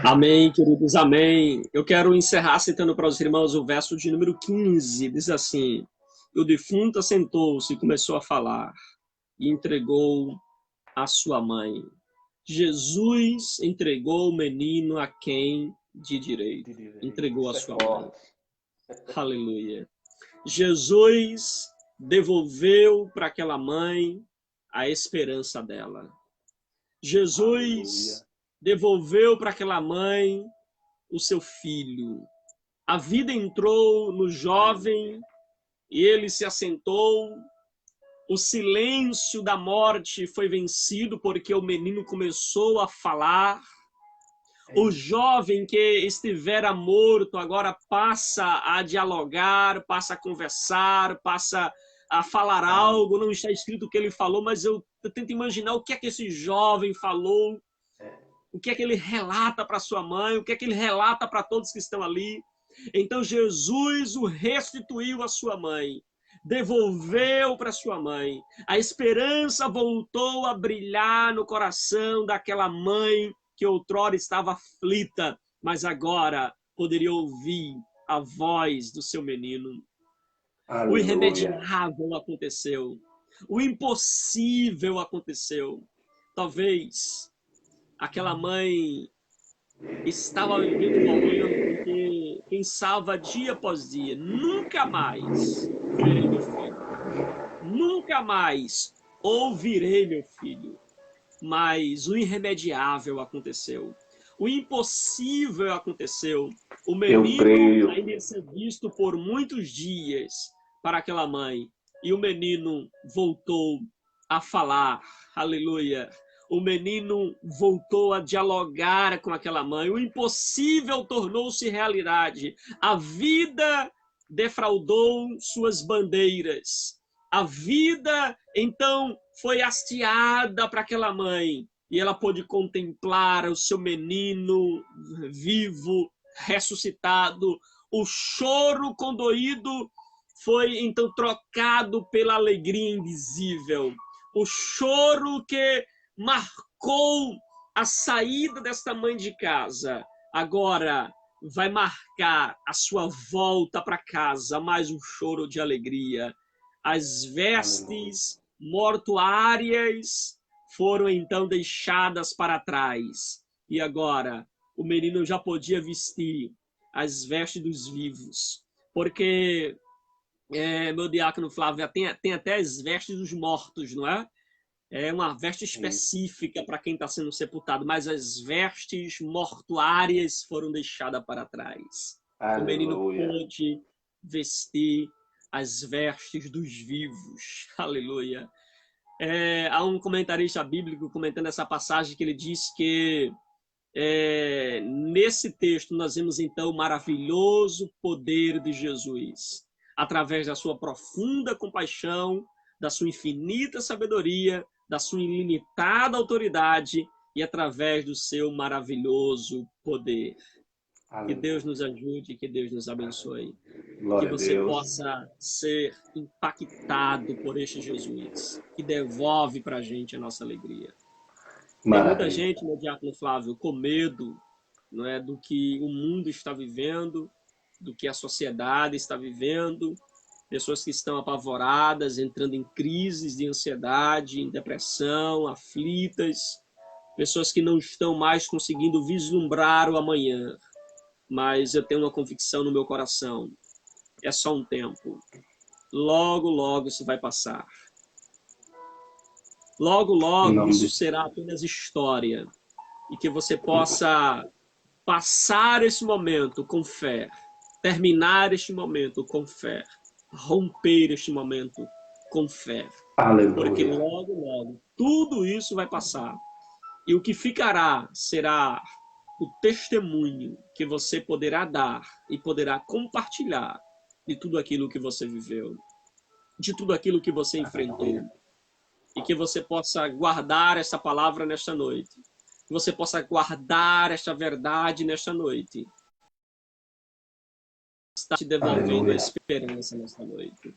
Amém, queridos, amém. Eu quero encerrar citando para os irmãos o verso de número 15. Diz assim: o defunto assentou-se e começou a falar e entregou a sua mãe. Jesus entregou o menino a quem de direito? Entregou a sua mãe. Aleluia. Jesus devolveu para aquela mãe a esperança dela. Jesus devolveu para aquela mãe o seu filho. A vida entrou no jovem e ele se assentou. O silêncio da morte foi vencido porque o menino começou a falar. O jovem que estivera morto agora passa a dialogar, passa a conversar, passa a falar algo. Não está escrito o que ele falou, mas eu tento imaginar o que é que esse jovem falou, o que é que ele relata para sua mãe, o que é que ele relata para todos que estão ali. Então Jesus o restituiu à sua mãe, devolveu para sua mãe. A esperança voltou a brilhar no coração daquela mãe que outrora estava aflita, mas agora poderia ouvir a voz do seu menino. O Aleluia. irremediável aconteceu. O impossível aconteceu. Talvez aquela mãe estava vivendo um momento em que pensava dia após dia: nunca mais verei meu filho, nunca mais ouvirei meu filho. Mas o irremediável aconteceu. O impossível aconteceu. O Eu menino creio. ainda ia ser visto por muitos dias para aquela mãe. E o menino voltou a falar. Aleluia. O menino voltou a dialogar com aquela mãe. O impossível tornou-se realidade. A vida defraudou suas bandeiras. A vida, então, foi hasteada para aquela mãe. E ela pôde contemplar o seu menino vivo, ressuscitado. O choro condoído foi, então, trocado pela alegria invisível. O choro que marcou a saída desta mãe de casa, agora vai marcar a sua volta para casa, mais um choro de alegria. As vestes mortuárias foram então deixadas para trás. E agora o menino já podia vestir as vestes dos vivos. Porque, meu diácono Flávio, tem até as vestes dos mortos, não é? É uma veste específica para quem está sendo sepultado, mas as vestes mortuárias foram deixadas para trás. O menino Aleluia. pôde vestir as vestes dos vivos. Aleluia. Há um comentarista bíblico comentando essa passagem que ele diz que nesse texto nós vemos então o maravilhoso poder de Jesus, através da sua profunda compaixão, da sua infinita sabedoria, da sua ilimitada autoridade e através do seu maravilhoso poder. Que Deus nos ajude, que Deus nos abençoe. Glória Que a você Deus. possa ser impactado por este Jesus, que devolve para a gente a nossa alegria. Tem muita Maravilha. gente, meu diácono Flávio, com medo, não é, do que o mundo está vivendo, do que a sociedade está vivendo, pessoas que estão apavoradas, entrando em crises de ansiedade, em depressão, aflitas, pessoas que não estão mais conseguindo vislumbrar o amanhã. Mas eu tenho uma convicção no meu coração: é só um tempo. Logo, logo isso vai passar. Logo, logo isso será apenas história. E que você possa passar esse momento com fé, terminar este momento com fé, romper este momento com fé. Aleluia. Porque logo, logo, tudo isso vai passar. E o que ficará será o testemunho que você poderá dar e poderá compartilhar de tudo aquilo que você viveu, de tudo aquilo que você enfrentou. E que você possa guardar essa palavra nesta noite. Que você possa guardar esta verdade nesta noite. Está te devolvendo a esperança nesta noite.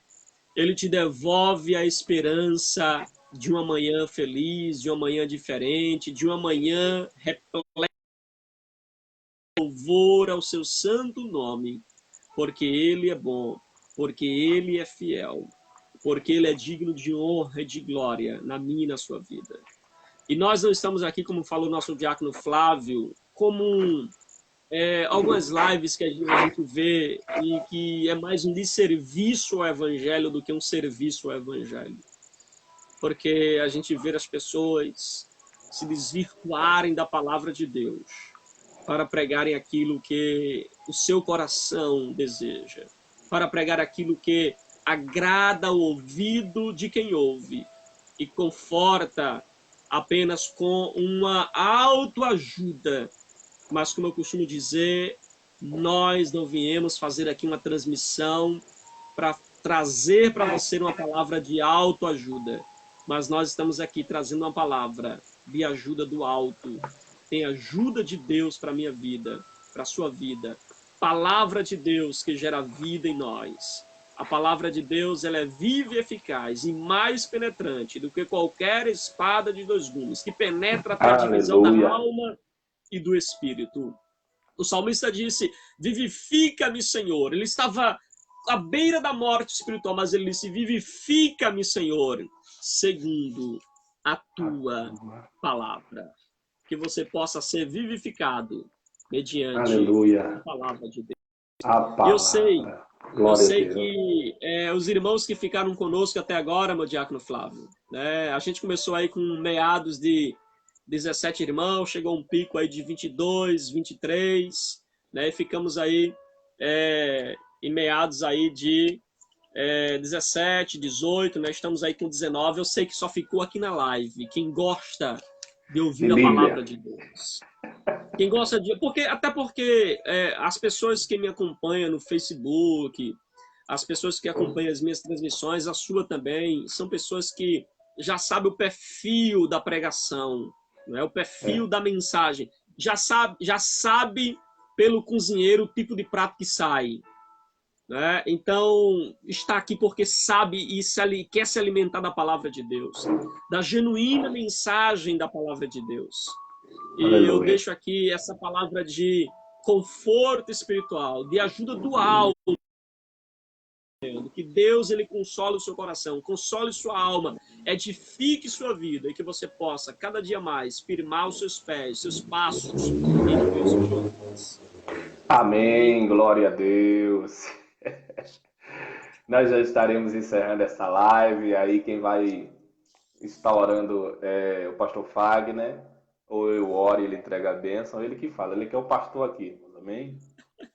Ele te devolve a esperança de uma manhã feliz, de uma manhã diferente, de uma manhã repleta de louvor ao seu santo nome, porque ele é bom, porque ele é fiel, porque ele é digno de honra e de glória na minha e na sua vida. E nós não estamos aqui, como falou nosso diácono Flávio, como algumas lives que a gente vê e que é mais um desserviço ao evangelho do que um serviço ao evangelho. Porque a gente vê as pessoas se desvirtuarem da palavra de Deus para pregarem aquilo que o seu coração deseja, para pregar aquilo que agrada o ouvido de quem ouve e conforta apenas com uma autoajuda. Mas, como eu costumo dizer, nós não viemos fazer aqui uma transmissão para trazer para você uma palavra de autoajuda, mas nós estamos aqui trazendo uma palavra de ajuda do alto. Tem ajuda de Deus para a minha vida, para a sua vida. Palavra de Deus que gera vida em nós. A palavra de Deus, ela é viva e eficaz e mais penetrante do que qualquer espada de dois gumes, que penetra até a divisão da alma e do espírito. O salmista disse: vivifica-me, Senhor. Ele estava à beira da morte espiritual, mas ele disse, vivifica-me, Senhor, segundo a tua palavra. Que você possa ser vivificado mediante Aleluia. a palavra de Deus. A palavra. Eu sei que os irmãos que ficaram conosco até agora, meu diácono Flávio, né, a gente começou aí com meados de 17 irmãos, chegou um pico aí de 22, 23, né, e ficamos aí em meados aí de 17, 18, né, estamos aí com 19, eu sei que só ficou aqui na live, quem gosta de ouvir a palavra de Deus. Quem gosta de... Até porque as pessoas que me acompanham no Facebook, as pessoas que acompanham as minhas transmissões, a sua também, são pessoas que já sabem o perfil da pregação, não é? O perfil da mensagem. Já sabe pelo cozinheiro o tipo de prato que sai. Né? Então, está aqui porque sabe e quer se alimentar da palavra de Deus, da genuína mensagem da palavra de Deus. E Aleluia. Eu deixo aqui essa palavra de conforto espiritual, de ajuda do alto, que Deus ele console o seu coração, console sua alma, edifique sua vida e que você possa cada dia mais firmar os seus pés, seus passos em Deus. Amém, glória a Deus. Nós já estaremos encerrando essa live, aí quem vai estar orando é o pastor Fagner, ou eu oro e ele entrega a bênção, ele que fala, ele que é o pastor aqui, amém?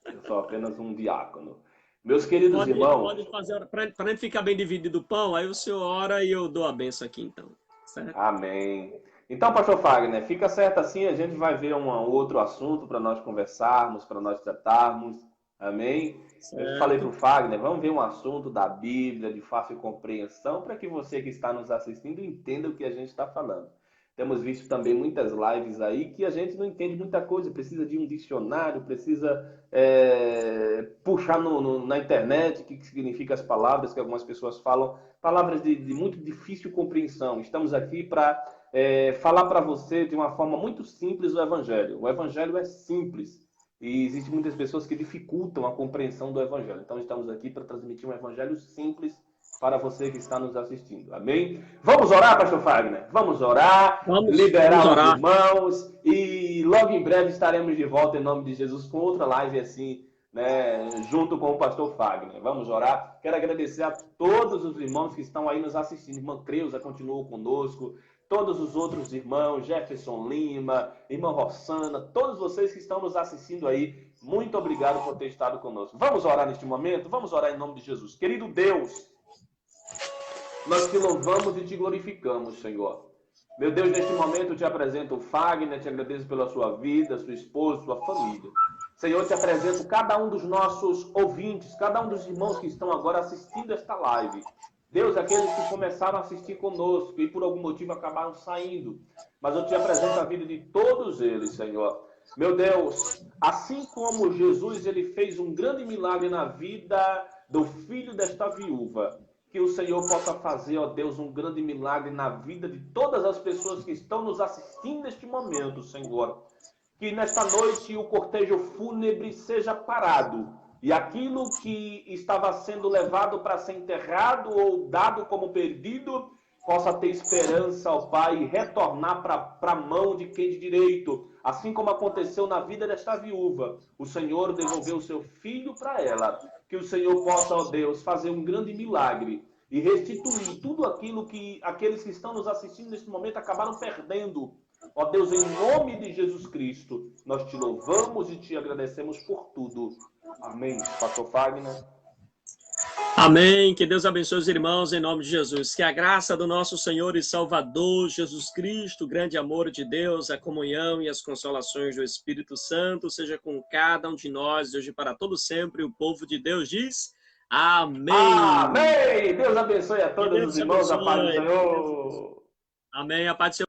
Eu sou apenas um diácono. Meus queridos irmãos... Pode fazer, para não ficar bem dividido o pão, aí o senhor ora e eu dou a bênção aqui, então. Certo? Amém. Então, pastor Fagner, fica certo assim, a gente vai ver um outro assunto para nós conversarmos, para nós tratarmos, amém? Certo. Eu falei para o Fagner, vamos ver um assunto da Bíblia, de fácil compreensão, para que você que está nos assistindo entenda o que a gente está falando. Temos visto também muitas lives aí que a gente não entende muita coisa, precisa de um dicionário, precisa puxar na internet o que significa as palavras que algumas pessoas falam, palavras de muito difícil compreensão. Estamos aqui para falar para você de uma forma muito simples o Evangelho. O Evangelho é simples e existem muitas pessoas que dificultam a compreensão do Evangelho. Então estamos aqui para transmitir um Evangelho simples para você que está nos assistindo. Amém? Vamos orar, pastor Fagner? Vamos orar, liberar os irmãos e logo em breve estaremos de volta em nome de Jesus com outra live assim, né, junto com o pastor Fagner. Vamos orar. Quero agradecer a todos os irmãos que estão aí nos assistindo. Irmã Creuza continuou conosco, todos os outros irmãos, Jefferson Lima, irmã Rossana, todos vocês que estão nos assistindo aí, muito obrigado por ter estado conosco. Vamos orar neste momento? Vamos orar em nome de Jesus. Querido Deus, nós te louvamos e te glorificamos, Senhor. Meu Deus, neste momento eu te apresento o Fagner, te agradeço pela sua vida, sua esposa, sua família. Senhor, te apresento cada um dos nossos ouvintes, cada um dos irmãos que estão agora assistindo esta live. Deus, aqueles que começaram a assistir conosco e por algum motivo acabaram saindo. Mas eu te apresento a vida de todos eles, Senhor. Meu Deus, assim como Jesus ele fez um grande milagre na vida do filho desta viúva, que o Senhor possa fazer, ó Deus, um grande milagre na vida de todas as pessoas que estão nos assistindo neste momento, Senhor. Que nesta noite o cortejo fúnebre seja parado e aquilo que estava sendo levado para ser enterrado ou dado como perdido possa ter esperança, ó Pai, e retornar para a mão de quem de direito. Assim como aconteceu na vida desta viúva, o Senhor devolveu o seu filho para ela. Que o Senhor possa, ó Deus, fazer um grande milagre e restituir tudo aquilo que aqueles que estão nos assistindo nesse momento acabaram perdendo. Ó Deus, em nome de Jesus Cristo, nós te louvamos e te agradecemos por tudo. Amém. Pastor Fagner. Amém. Que Deus abençoe os irmãos em nome de Jesus. Que a graça do nosso Senhor e Salvador Jesus Cristo, o grande amor de Deus, a comunhão e as consolações do Espírito Santo seja com cada um de nós, de hoje para todo sempre. O povo de Deus diz amém. Amém. Deus abençoe a todos os irmãos. A paz do Senhor. Amém. A paz do Senhor.